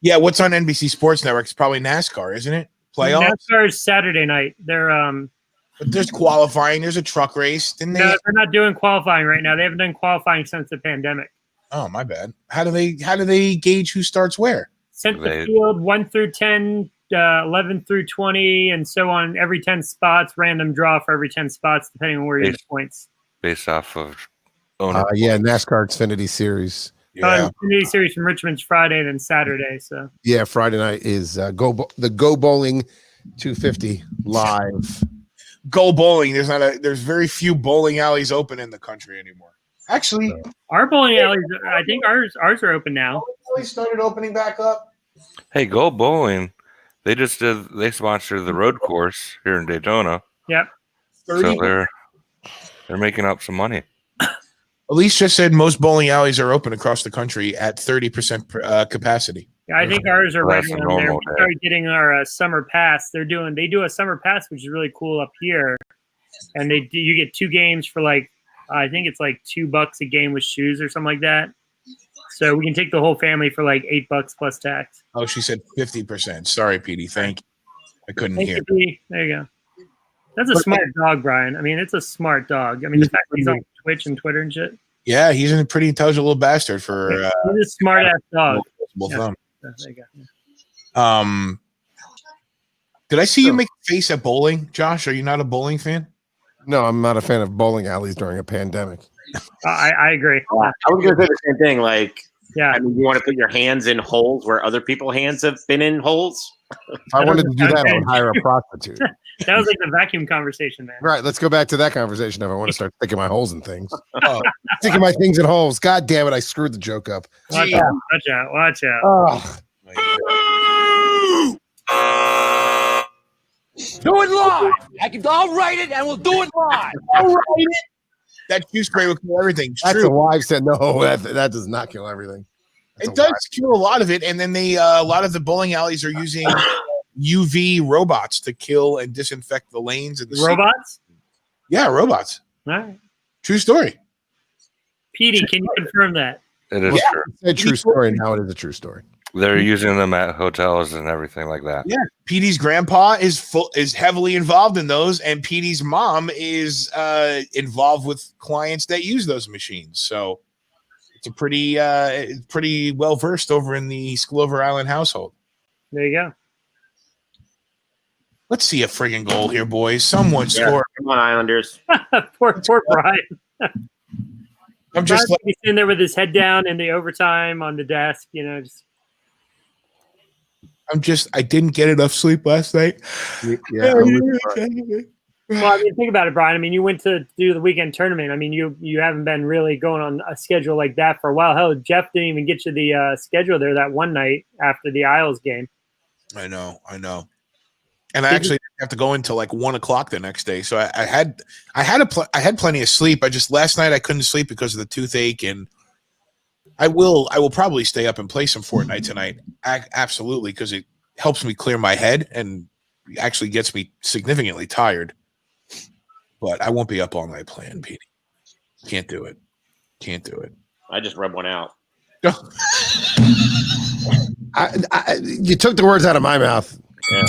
Yeah, what's on NBC Sports Network? It's probably NASCAR, isn't it? Playoffs. NASCAR is Saturday night. But there's qualifying. There's a truck race. No, they're not doing qualifying right now. They haven't done qualifying since the pandemic. Oh, my bad. How do they gauge who starts where? Sent the field 1 through 10, 11 through 20, and so on. Every 10 spots, random draw for every 10 spots, depending on where you get points. Based off of NASCAR Xfinity Series. Yeah. Xfinity Series from Richmond's Friday, then Saturday. So yeah, Friday night is the Go Bowling 250 live. Go bowling. There's very few bowling alleys open in the country anymore. Actually, Our bowling alleys, I think ours are open now. they started opening back up. Hey, Go Bowling. They sponsored the road course here in Daytona. Yep. 30. So they're making up some money. Elise just said most bowling alleys are open across the country at 30% capacity. Yeah, I think ours are right That's a around there. normal We day. started getting our summer pass. They do a summer pass, which is really cool up here, and you get 2 games for like I think it's like $2 a game with shoes or something like that. So we can take the whole family for like $8 plus tax. Oh, she said 50%. Sorry, Petey. Thank you. I couldn't Thank hear. you, P. There you go. That's a smart dog, Brian. I mean, it's a smart dog. I mean, the fact that he's on Twitch and Twitter and shit. Yeah, he's a pretty intelligent little bastard for He's a smart ass dog. thumb. There you go. Did I see you make a face at bowling, Josh? Are you not a bowling fan? No, I'm not a fan of bowling alleys during a pandemic. I agree. I was going to say the same thing. Like, Yeah. I mean, you want to put your hands in holes where other people's hands have been in holes? If I wanted to do that, I would hire a prostitute. That was like the vacuum conversation, man. Right, let's go back to that conversation if I want to start sticking my holes in things. Sticking my things in holes. God damn it, I screwed the joke up. Watch out. Watch out. Watch out. Oh. Do it live. I'll write it and we'll do it live. That shoe spray will kill everything. It's That's true. a wife said no. That does not kill everything. That's It does kill a lot of it, and then a lot of the bowling alleys are using UV robots to kill and disinfect the lanes and the Robots? Yeah, robots. All right. True story. Petey, can you confirm that? It is true. It's a true story. Now it is a true story. They're using them at hotels and everything like that. Yeah, Petey's grandpa is heavily involved in those, and Petey's mom is involved with clients that use those machines. So it's a pretty well versed over in the Sklover Island household. There you go. Let's see a friggin' goal here, boys. Someone score. Come on, Islanders. poor Brian. I'm just Brian's like, sitting there with his head down in the overtime on the desk, I didn't get enough sleep last night. Yeah. Well, I mean, think about it, Brian. I mean, you went to do the weekend tournament. I mean, you haven't been really going on a schedule like that for a while. Hell, Jeff didn't even get you the schedule there that one night after the Isles game. I know. And I actually didn't have to go until like 1 o'clock the next day. So I had plenty of sleep. Last night I couldn't sleep because of the toothache, and I will probably stay up and play some Fortnite tonight. Absolutely, because it helps me clear my head and actually gets me significantly tired. But I won't be up all night playing, Petey. Can't do it. I just rubbed one out. You took the words out of my mouth. Yeah.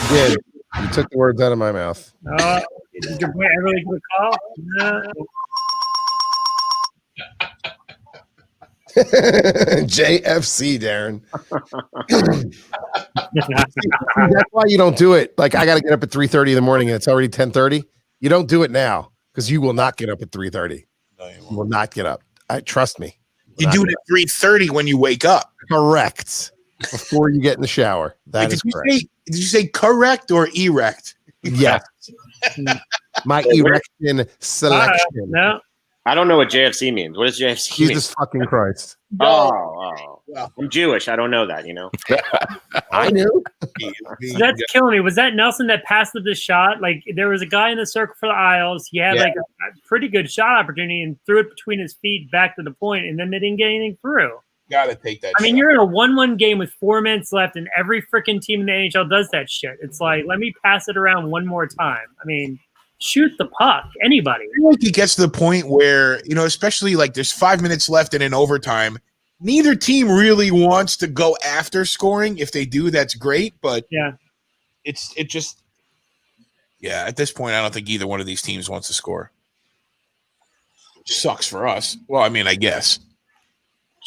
You did. You took the words out of my mouth. Did your boy ever get a call? No. JFC, Darren. That's why you don't do it. Like, I got to get up at 3:30 in the morning, and it's already 10:30. You don't do it now because you will not get up at 3:30. No, You will not get up. Trust me. You do it at 3:30 when you wake up. Correct. Before you get in the shower. That is correct. Did you say correct or erect? Yes. My erection selection. No. I don't know what JFC means. What does JFC mean? Jesus fucking Christ. Oh. I'm Jewish. I don't know that, I knew. That's killing me. Was that Nelson that passed up the shot? Like, there was a guy in the circle for the Isles. He had like a pretty good shot opportunity and threw it between his feet back to the point, and then they didn't get anything through. Gotta take that. I mean, you're in a 1-1 game with 4 minutes left, and every freaking team in the NHL does that shit. It's like, let me pass it around one more time. I mean, shoot the puck. Anybody. I feel like it gets to the point where, especially like there's 5 minutes left and in overtime, neither team really wants to go after scoring. If they do, that's great. But it just at this point, I don't think either one of these teams wants to score. Which sucks for us. Well, I mean, I guess.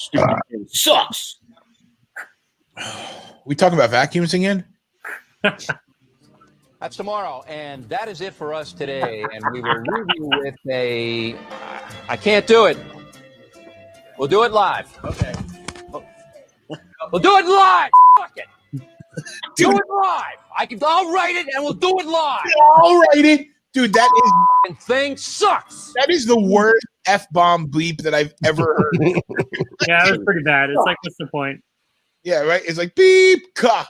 Stupid game sucks. We talking about vacuums again? That's tomorrow, and that is it for us today. And we will leave you with I can't do it. We'll do it live. Okay. We'll do it live. Fuck it. Do it live. I'll write it, and we'll do it live. I'll write it. Dude, that thing sucks. is the worst F-bomb bleep that I've ever heard. Yeah, that was pretty bad. It's like, what's the point? Yeah, right? It's like beep, ka.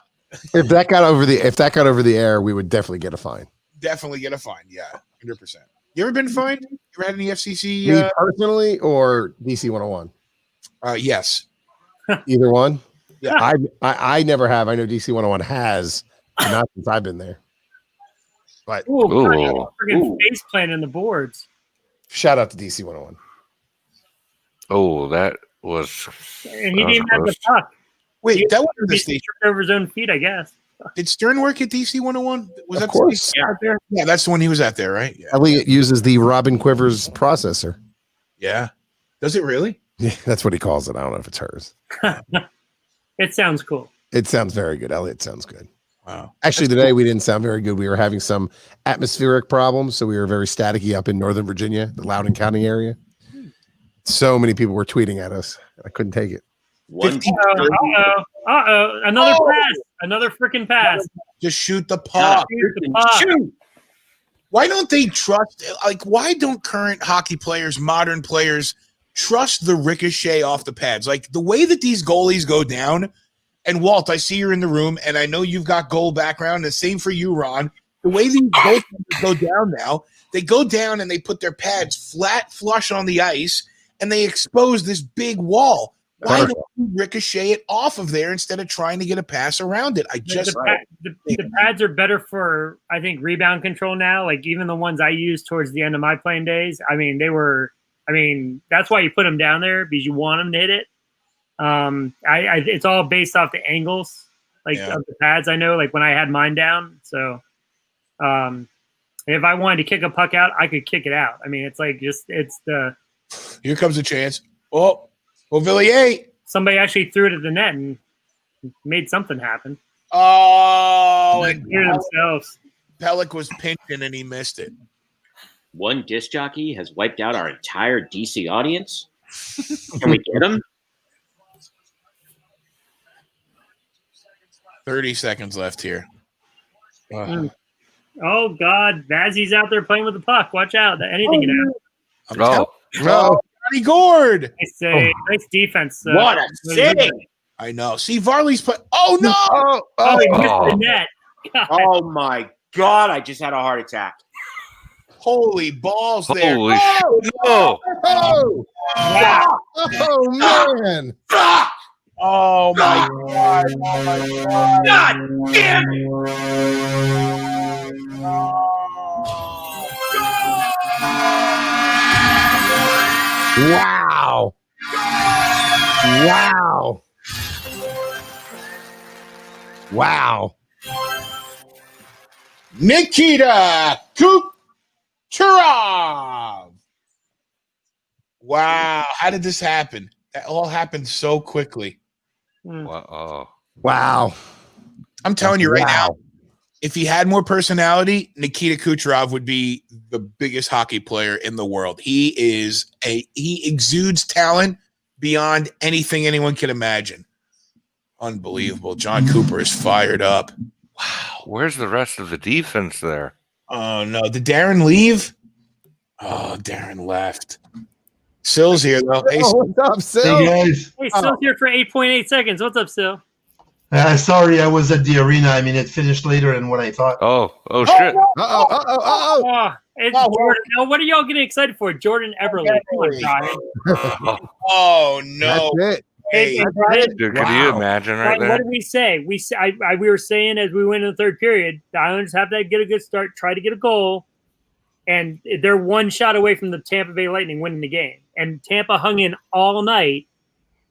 If that got over the air, we would definitely get a fine. Definitely get a fine. Yeah, 100%. You ever been fined? You ever had any FCC? Me personally or DC 101? Yes. Either one. Yeah. I never have. I know DC 101 has, but not since I've been there. But Ooh, freaking face plant in the boards. shout out to DC 101. Oh, that was. And he didn't have the puck. Wait, that was the He station. tripped over his own feet, I guess. Did Stern work at DC 101? Was Of that course. the station? Yeah, that's the one he was at there, right? Yeah. Elliot uses the Robin Quivers processor. Yeah. Does it really? Yeah, that's what he calls it. I don't know if it's hers. It sounds cool. It sounds very good. Elliot sounds good. Wow. Actually, today we didn't sound very good. We were having some atmospheric problems, so we were very staticky up in Northern Virginia, the Loudoun County area. So many people were tweeting at us. I couldn't take it. Another pass. Another freaking pass. Just shoot the puck. Shoot. Why don't they trust, like, why don't current hockey players, modern players, trust the ricochet off the pads? Like, the way that these goalies go down, and Walt, I see you're in the room, and I know you've got goal background, the same for you, Ron. The way these goaltenders go down now, they go down and they put their pads flat flush on the ice, and they expose this big wall. Why don't you ricochet it off of there instead of trying to get a pass around it? The pads are better for, I think, rebound control now. Like, even the ones I used towards the end of my playing days, that's why you put them down there, because you want them to hit it. It's all based off the angles, of the pads. I know, like when I had mine down. So, if I wanted to kick a puck out, I could kick it out. I mean, it's like Here comes a chance. Villiers. Somebody actually threw it at the net and made something happen. Oh, and themselves. Pellick was pinching and he missed it. One disc jockey has wiped out our entire DC audience. Can we get him? 30 seconds left here. Oh, God. Vazzy's out there playing with the puck. Watch out. Anything can happen. Johnny Gord. Nice defense. What a save. I know. See, Varley's playing. Oh, no. He missed the net. God. Oh, my God. I just had a heart attack. Holy balls there. Holy shit. No. Wow. Oh, man. Oh, my God. Oh, my God. God damn it. Wow. Wow. Wow. Nikita Kucherov. Wow. How did this happen? That all happened so quickly. Wow. I'm telling you right now, if he had more personality, Nikita Kucherov would be the biggest hockey player in the world. He exudes talent beyond anything anyone can imagine. Unbelievable. John Cooper is fired up. Wow. Where's the rest of the defense there? Oh, no. Did Darren leave? Oh, Darren left. Sill's here, though. Hey, what's up, Sil? Hey, guys. Hey, Sill's here for 8.8 seconds. What's up, Sill? Sorry, I was at the arena. I mean, it finished later than what I thought. Oh, shit. It's Jordan. Now, what are y'all getting excited for? Jordan Eberle. Come on, Brian. Oh, no. That's it. Hey, Dude, can you imagine right there? What did we say? We were saying as we went in the third period, the Islanders have to get a good start, try to get a goal, and they're one shot away from the Tampa Bay Lightning winning the game. And Tampa hung in all night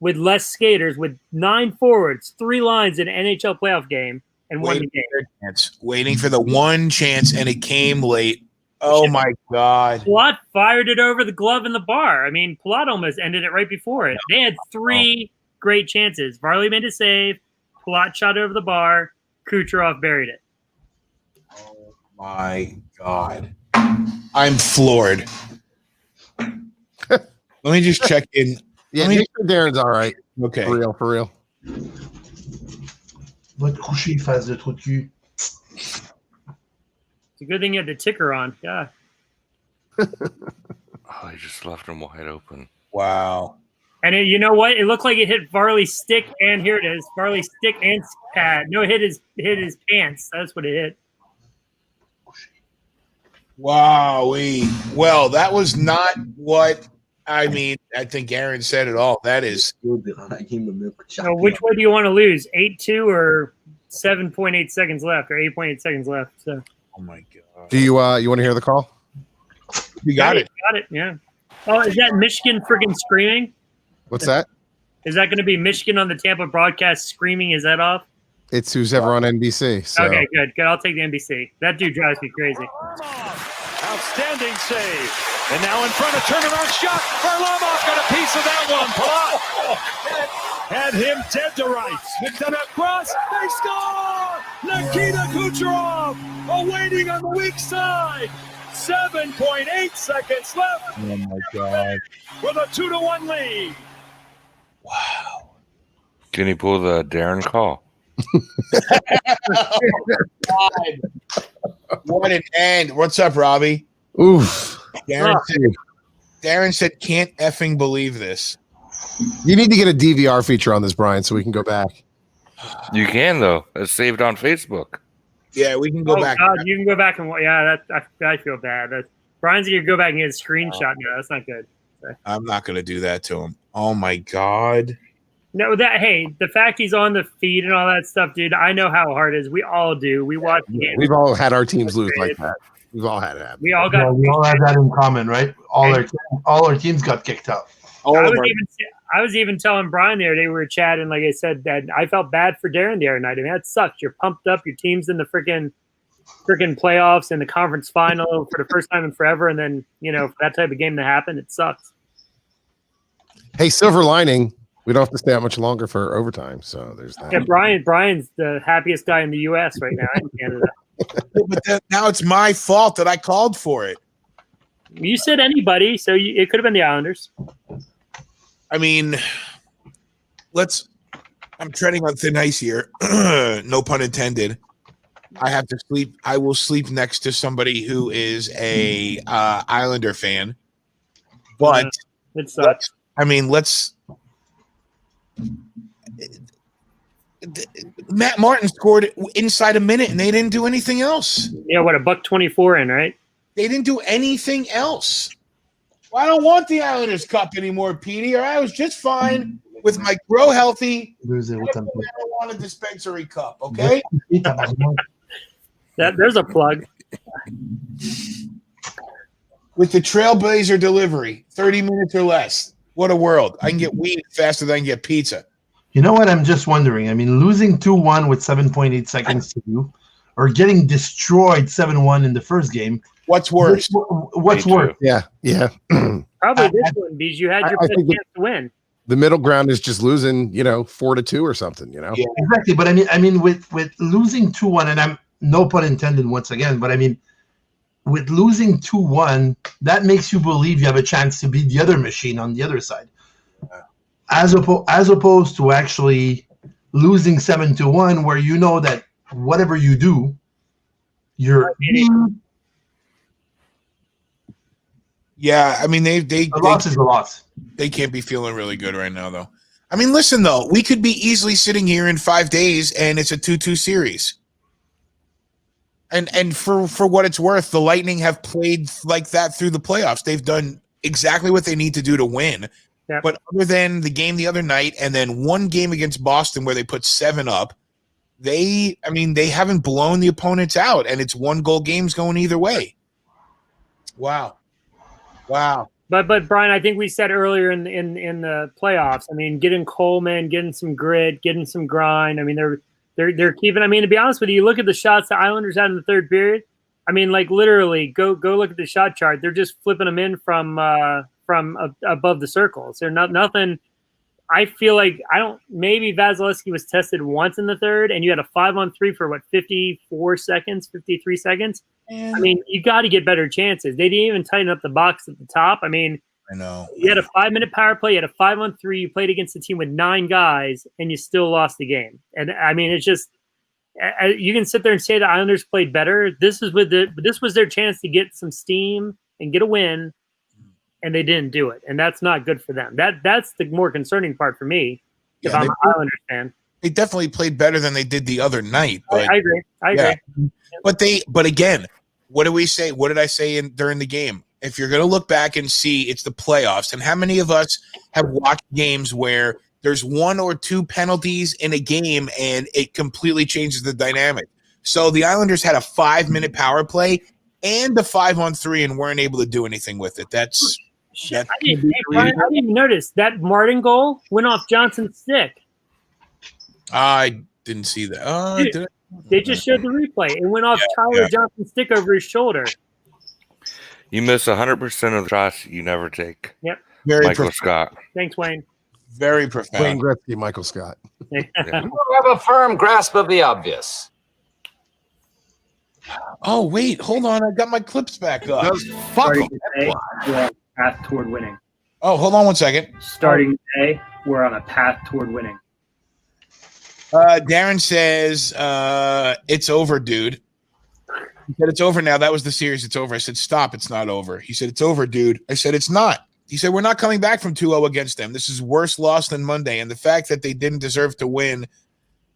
with less skaters, with 9 forwards, 3 lines in an NHL playoff game, and won the game. Waiting for the one chance, and it came late. Oh, my God. Palat fired it over the glove in the bar. I mean, Palat almost ended it right before it. They had 3 great chances. Varley made a save. Palat shot it over the bar. Kucherov buried it. Oh, my God. I'm floored. Let me just check in. Yeah, Darren's all right. Okay. For real. Va te coucher, face de trou de cul. It's a good thing you had the ticker on. Yeah. Oh, he just left him wide open. Wow. And you know what? It looked like it hit Varley's stick, and here it is. Varley's stick and pad. No, it hit his pants. That's what it hit. Wow. Well, that was not what I mean. I think Aaron said it all. That is. So which way do you want to lose? 8-2 or 7.8 seconds left, or 8.8 seconds left? So. Oh my god. Do you want to hear the call? You got it. Got it. Yeah. Oh, is that Michigan freaking screaming? What's that? Is that going to be Michigan on the Tampa broadcast screaming? Is that off? It's who's ever on NBC. So. Okay, good. I'll take the NBC. That dude drives me crazy. Outstanding save. And now in front of turnaround shot. Varlamov got a piece of that one. Had him dead to rights. McDonough cross. They score! Nikita Kucherov awaiting on the weak side. 7.8 seconds left. Oh my god. With a 2-1 lead. Wow. Can he pull the Darren call? Oh, God. What an end. What's up, Robbie? Oof. Darren said, can't effing believe this. You need to get a DVR feature on this, Brian, so we can go back. You can, though. It's saved on Facebook. Yeah, we can go back. God, you can go back and I feel bad. Brian's gonna go back and get a screenshot now. That's not good. I'm not going to do that to him. Oh my god. No, the fact he's on the feed and all that stuff, dude. I know how hard it is. We all do. We watch games. We've all had our teams lose like that. We've all had it happen. We all Yeah, we all have that in common, right? All our teams got kicked out. I was even telling Brian the other day, we were chatting, like I said, that I felt bad for Darren the other night. I mean, that sucks. You're pumped up. Your team's in the freaking playoffs and the conference final for the first time in forever. And then, for that type of game to happen, it sucks. Hey, silver lining. We don't have to stay out much longer for overtime. So there's that. Yeah, Brian's the happiest guy in the U.S. right now in Canada. But now it's my fault that I called for it. You said anybody, so it could have been the Islanders. I mean, I'm treading on thin ice here. No pun intended. I have to sleep. I will sleep next to somebody who is a Islander fan. But it sucks. Matt Martin scored inside a minute, and they didn't do anything else. Yeah, what, $1.24 in, right? They didn't do anything else. Well, I don't want the Islanders Cup anymore, Petey. Or I was just fine with my grow healthy. I don't want a dispensary cup, okay? There's a plug. With the Trailblazer delivery, 30 minutes or less. What a world. I can get weed faster than I can get pizza. You know what? I'm just wondering. I mean, losing 2-1 with 7.8 seconds to do, or getting destroyed 7-1 in the first game. What's worse? What's worse? Yeah. Probably this one, because you had your best chance to win. The middle ground is just losing, 4-2 or something, Yeah, exactly. But I mean, with losing 2-1, and I'm no pun intended once again, but I mean, with losing 2-1, that makes you believe you have a chance to beat the other machine on the other side, as opposed to actually losing 7-1, where you know that whatever you do, you're. Yeah, I mean they loss is a loss. They can't be feeling really good right now, though. I mean, listen though, we could be easily sitting here in 5 days, and it's a 2-2 series. And for what it's worth, the Lightning have played like that through the playoffs. They've done exactly what they need to do to win. Yep. But other than the game the other night, and then one game against Boston where they put 7 up, they haven't blown the opponents out, and it's 1-goal games going either way. Wow. But Brian, I think we said earlier in the playoffs. I mean, getting Coleman, getting some grit, getting some grind. I mean, they're keeping. I mean, to be honest with you, look at the shots the Islanders had in the third period. I mean, like literally, go look at the shot chart. They're just flipping them in from above the circles. They're nothing. I feel like maybe Vasilevsky was tested once in the third, and you had a 5-on-3 for 54 seconds, 53 seconds. I mean, you got to get better chances. They didn't even tighten up the box at the top. I mean, I know. You had a 5-minute power play. You had a 5-on-3. You played against a team with 9 guys, and you still lost the game. And I mean, it's just, you can sit there and say the Islanders played better. This was their chance to get some steam and get a win, and they didn't do it, and that's not good for them. That's the more concerning part for me. If I'm an Islanders fan, they definitely played better than they did the other night. But I agree. I agree. But again, what do we say? What did I say during the game? If you're going to look back and see, it's the playoffs, and how many of us have watched games where there's 1 or 2 penalties in a game and it completely changes the dynamic? So the Islanders had a 5-minute power play and a 5-on-3 and weren't able to do anything with it. I didn't even notice that Martin goal went off Johnson's stick. I didn't see that. They just showed the replay. It went off Tyler Johnson's stick over his shoulder. You miss 100% of the shots you never take. Yep. Michael Scott. Thanks, Wayne. Very profound. Wayne Gretzky, Michael Scott. You have a firm grasp of the obvious. Oh, wait. Hold on. I got my clips back up. Fuck Starting him. today, we're on a path toward winning. Oh, hold on one second. Starting today, we're on a path toward winning. Darren says, it's over, dude. He said, it's over now. That was the series. It's over. I said, stop. It's not over. He said, it's over, dude. I said, it's not. He said, we're not coming back from 2-0 against them. This is worse loss than Monday. And the fact that they didn't deserve to win,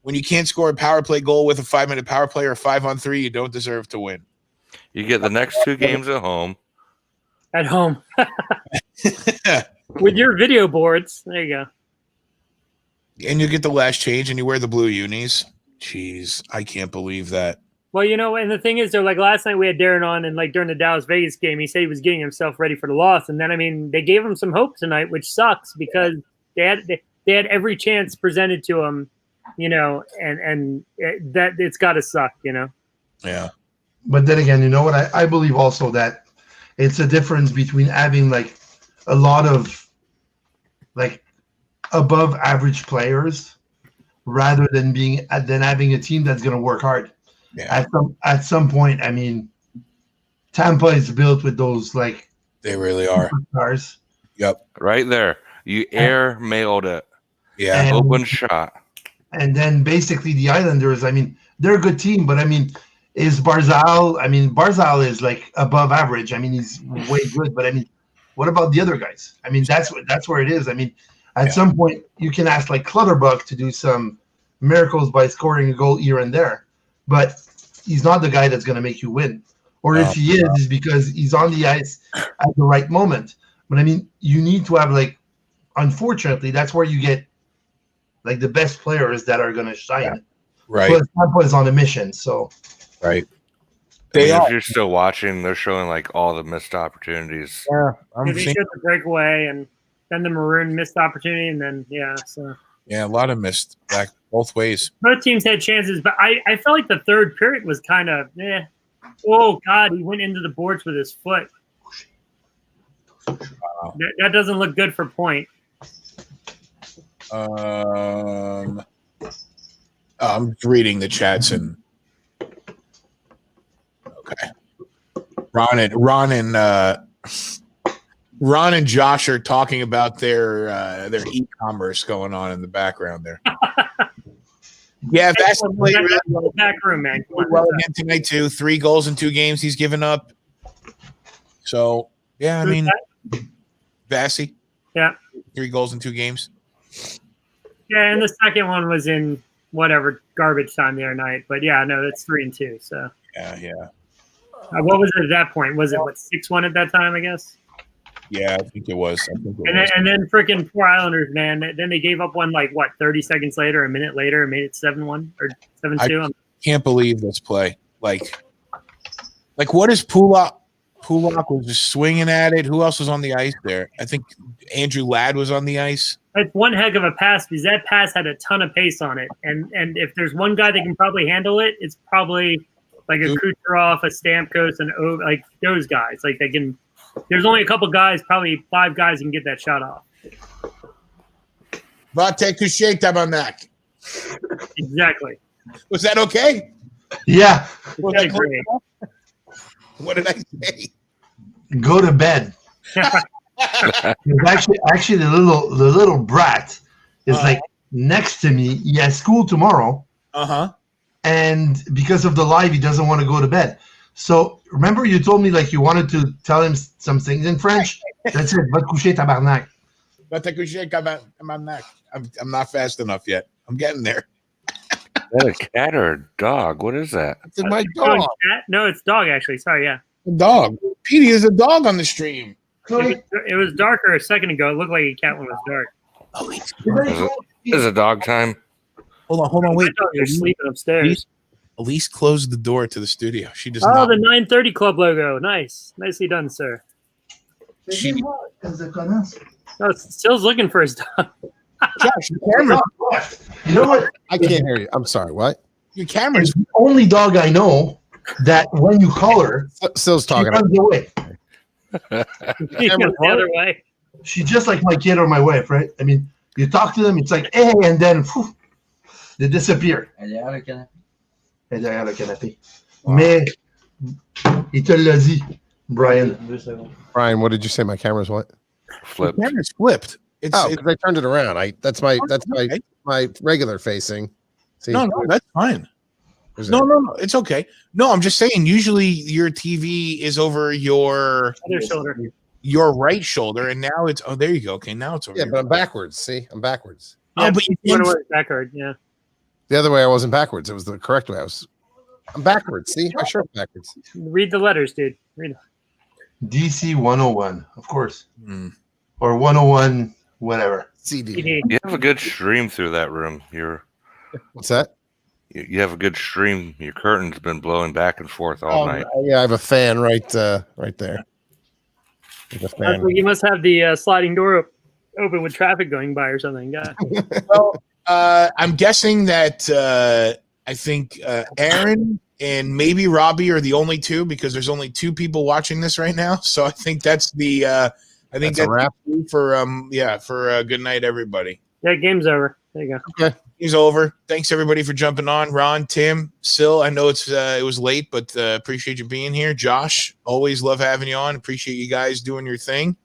when you can't score a power play goal with a 5-minute power play or 5-on-3, you don't deserve to win. You get the next 2 games at home. At home. With your video boards. There you go. And you get the last change and you wear the blue unis. Jeez, I can't believe that. Well, and the thing is, though, like last night we had Darren on, and like during the Dallas Vegas game, he said he was getting himself ready for the loss. And then, they gave him some hope tonight, which sucks because they had every chance presented to him, and that it's got to suck, Yeah. But then again, you know what? I believe also that it's a difference between having like a lot of like above average players rather than having a team that's going to work hard. Yeah. At some point, Tampa is built with those like they really are stars. Yep. Right there. You air mailed it. Yeah. And, Open shot. And then basically the Islanders, they're a good team, but is Barzal? Barzal is like above average. He's way good, but what about the other guys? That's where it is. At some point you can ask like Clutterbuck to do some miracles by scoring a goal here and there, but he's not the guy that's going to make you win. Or if he is, it's because he's on the ice at the right moment. But you need to have like, unfortunately, that's where you get like the best players that are going to shine. Yeah. Right. But Tampa is on a mission, so. Right. If you're still watching, they're showing like all the missed opportunities. Yeah. They showed the breakaway and then the Maroon missed opportunity, and then a lot of missed back both ways. Both teams had chances, but I felt like the third period was kind of Oh God, he went into the boards with his foot. Wow. That doesn't look good for Point. I'm reading the chats and okay. Ron and Josh are talking about their e-commerce going on in the background there. Yeah, Vassy played really well. Back room, man. Well again tonight too. 3 goals in 2 games he's given up. So yeah, Vassy. Yeah. 3 goals in 2 games. Yeah, and the second one was in whatever garbage time the other night. But yeah, no, that's 3 and 2. So yeah. What was it at that point? Was it 6-1 at that time? I guess. Yeah, I think it was. And then freaking poor Islanders, man. Then they gave up one 30 seconds later, a minute later, and made it 7-1 or 7-2. I can't believe this play. Like what is Pulak? Pulak was just swinging at it. Who else was on the ice there? I think Andrew Ladd was on the ice. That's one heck of a pass because that pass had a ton of pace on it. And if there's one guy that can probably handle it, it's probably like a Kucherov, a Stamkos, and like those guys. Like they can. There's only a couple guys, probably 5 guys, who can get that shot off. Vate couché tabarnak. Exactly. Was that okay? Yeah. Was that great? What did I say? Go to bed. actually, the little brat is like next to me. He has school tomorrow. and because of the live, he doesn't want to go to bed. So remember, you told me like you wanted to tell him some things in French. That's it. Va te coucher, tabarnak. Va te coucher, tabarnak. I'm not fast enough yet. I'm getting there. Is that a cat or a dog? What is that? It's my Oh, dog. cat? No, it's dog actually. Sorry, yeah. Dog. Petey is a dog on the stream. It was darker a second ago. It looked like a cat when it was dark. Oh, he's Is it dog time? hold on, wait. My dog is sleeping upstairs. Elise closed the door to the studio. She does Oh, not. the 930 Club logo. Nice. Nicely done, sir. She, Oh, Still's looking for his dog. Josh, your camera. You know what? I can't hear you. I'm sorry. What? Your camera's. The only dog I know that when you call her, Still's she talking. runs away. He goes the other way. She's just like my kid or my wife, right? I mean, you talk to them, it's like, hey, and then phew, they disappear. Elle est derrière le canapé. Mais, il te l'a dit, Brian. Brian, what did you say? My camera's what? Flip. The camera's flipped. It's, Oh, because I turned it around. That's my okay. my regular facing. See? No, that's fine. Where's No, that? it's okay. No, I'm just saying. Usually, your TV is over your Other shoulder. right shoulder, and now it's. Oh, there you go. Okay, now it's over. Yeah, your but I'm backwards. See, I'm backwards. Oh, but you went can- away backward. Yeah. The other way I wasn't backwards. It was the correct way. I'm backwards. See, my shirt's backwards. Read the letters, dude. Read. DC 101, of course. Hmm. Or 101, whatever. CD. PD. You have a good stream through that room. What's that? You have a good stream. Your curtain's been blowing back and forth all night. Yeah, I have a fan right there. There's a fan. You must have the sliding door open with traffic going by or something. Yeah. Well, I'm guessing that I think Aaron and maybe Robbie are the only two because there's only two people watching this right now. So I think that's the. I think That's a wrap? for good night, everybody. Yeah, game's over. There you go. Okay. Game's over. Thanks everybody for jumping on. Ron, Tim, Sil. I know it was late, but appreciate you being here. Josh, always love having you on. Appreciate you guys doing your thing.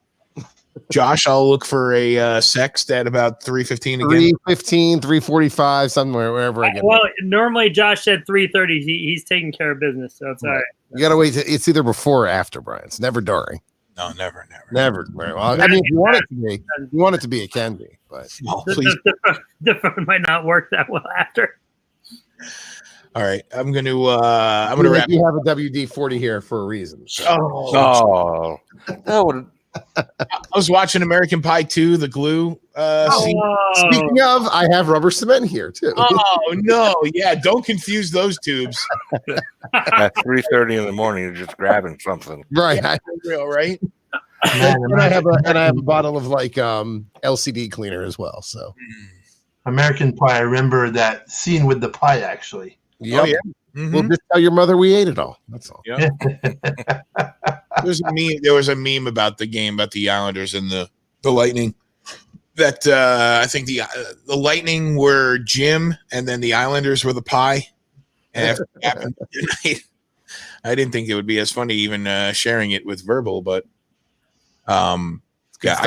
Josh, I'll look for a sext at about 3:15 again. 3:15, 3:45, somewhere wherever I get. Well, normally Josh said 3:30. He's taking care of business, so it's all right. You gotta wait. It's either before or after, Brian. It's never during. No, never. Well, I mean, if you want it to be, it can be. But No, please. The phone might not work that well after. All right, I'm gonna wrap. You have a WD-40 here for a reason. So. Oh, that would. I was watching American Pie 2, the glue scene. Speaking of, I have rubber cement here too. Oh no, yeah, don't confuse those tubes. At 3:30 in the morning, you're just grabbing something. Right. Yeah, real, right? And I have a bottle of like LCD cleaner as well. So American Pie. I remember that scene with the pie, actually. yep. Oh yeah. Mhm. Well, just tell your mother we ate it all. That's all. Yeah. There was a meme about the game about the Islanders and the Lightning. That I think the Lightning were Jim, and then the Islanders were the pie. And after it happened tonight, I didn't think it would be as funny even sharing it with verbal, but yeah,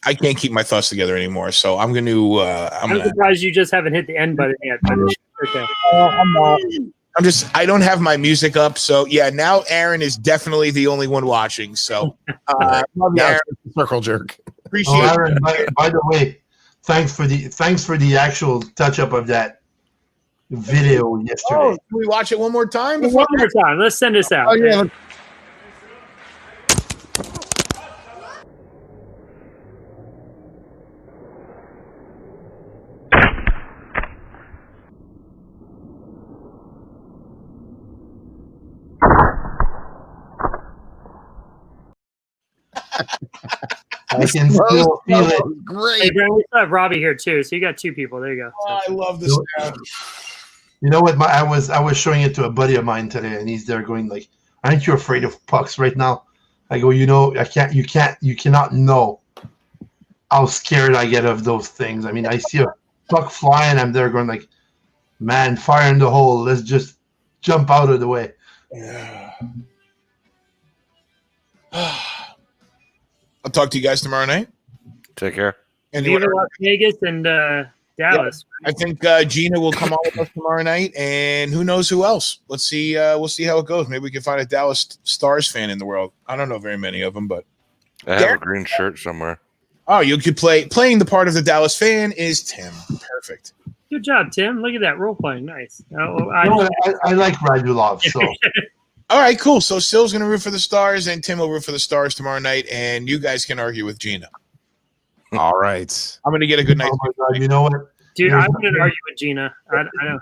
I can't keep my thoughts together anymore. So I'm surprised you just haven't hit the end button yet. But okay. I don't have my music up, so yeah. Now Aaron is definitely the only one watching. So Aaron, Circle jerk. appreciate Oh, Aaron, by the way, thanks for the actual touch up of that video yesterday. Oh, can we watch it one more time? One more time. Let's send this out. Oh yeah. I can still feel it. Hey, Great. Brent, we still have Robbie here too, so you got two people. There you go. Oh, I love this. You know what? I was showing it to a buddy of mine today, and he's there going like, "Aren't you afraid of pucks right now?" I go, you cannot know how scared I get of those things. I mean, I see a puck flying, I'm there going like, man, fire in the hole. Let's just jump out of the way. Yeah. I'll talk to you guys tomorrow night. Take care. And You go to Las Vegas and Dallas. I think Gina will come on with us tomorrow night, and who knows who else. Let's see. We'll see how it goes. Maybe we can find a Dallas Stars fan in the world. I don't know very many of them, but I have a green shirt somewhere. oh, you could playing the part of the Dallas fan is Tim. Perfect. Good job, Tim. Look at that role playing. Nice. I like Radulov, so All right, cool. So Sill's going to root for the Stars, and Tim will root for the Stars tomorrow night, and you guys can argue with Gina. All right. I'm going to get a good night. oh my God, you know what? Dude, I wouldn't argue with Gina. I know.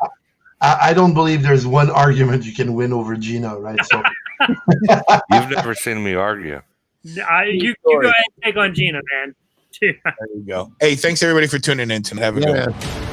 I don't believe there's one argument you can win over Gina, right? So You've never seen me argue. You go ahead and take on Gina, man. There you go. Hey, thanks everybody for tuning in tonight. Have a good one.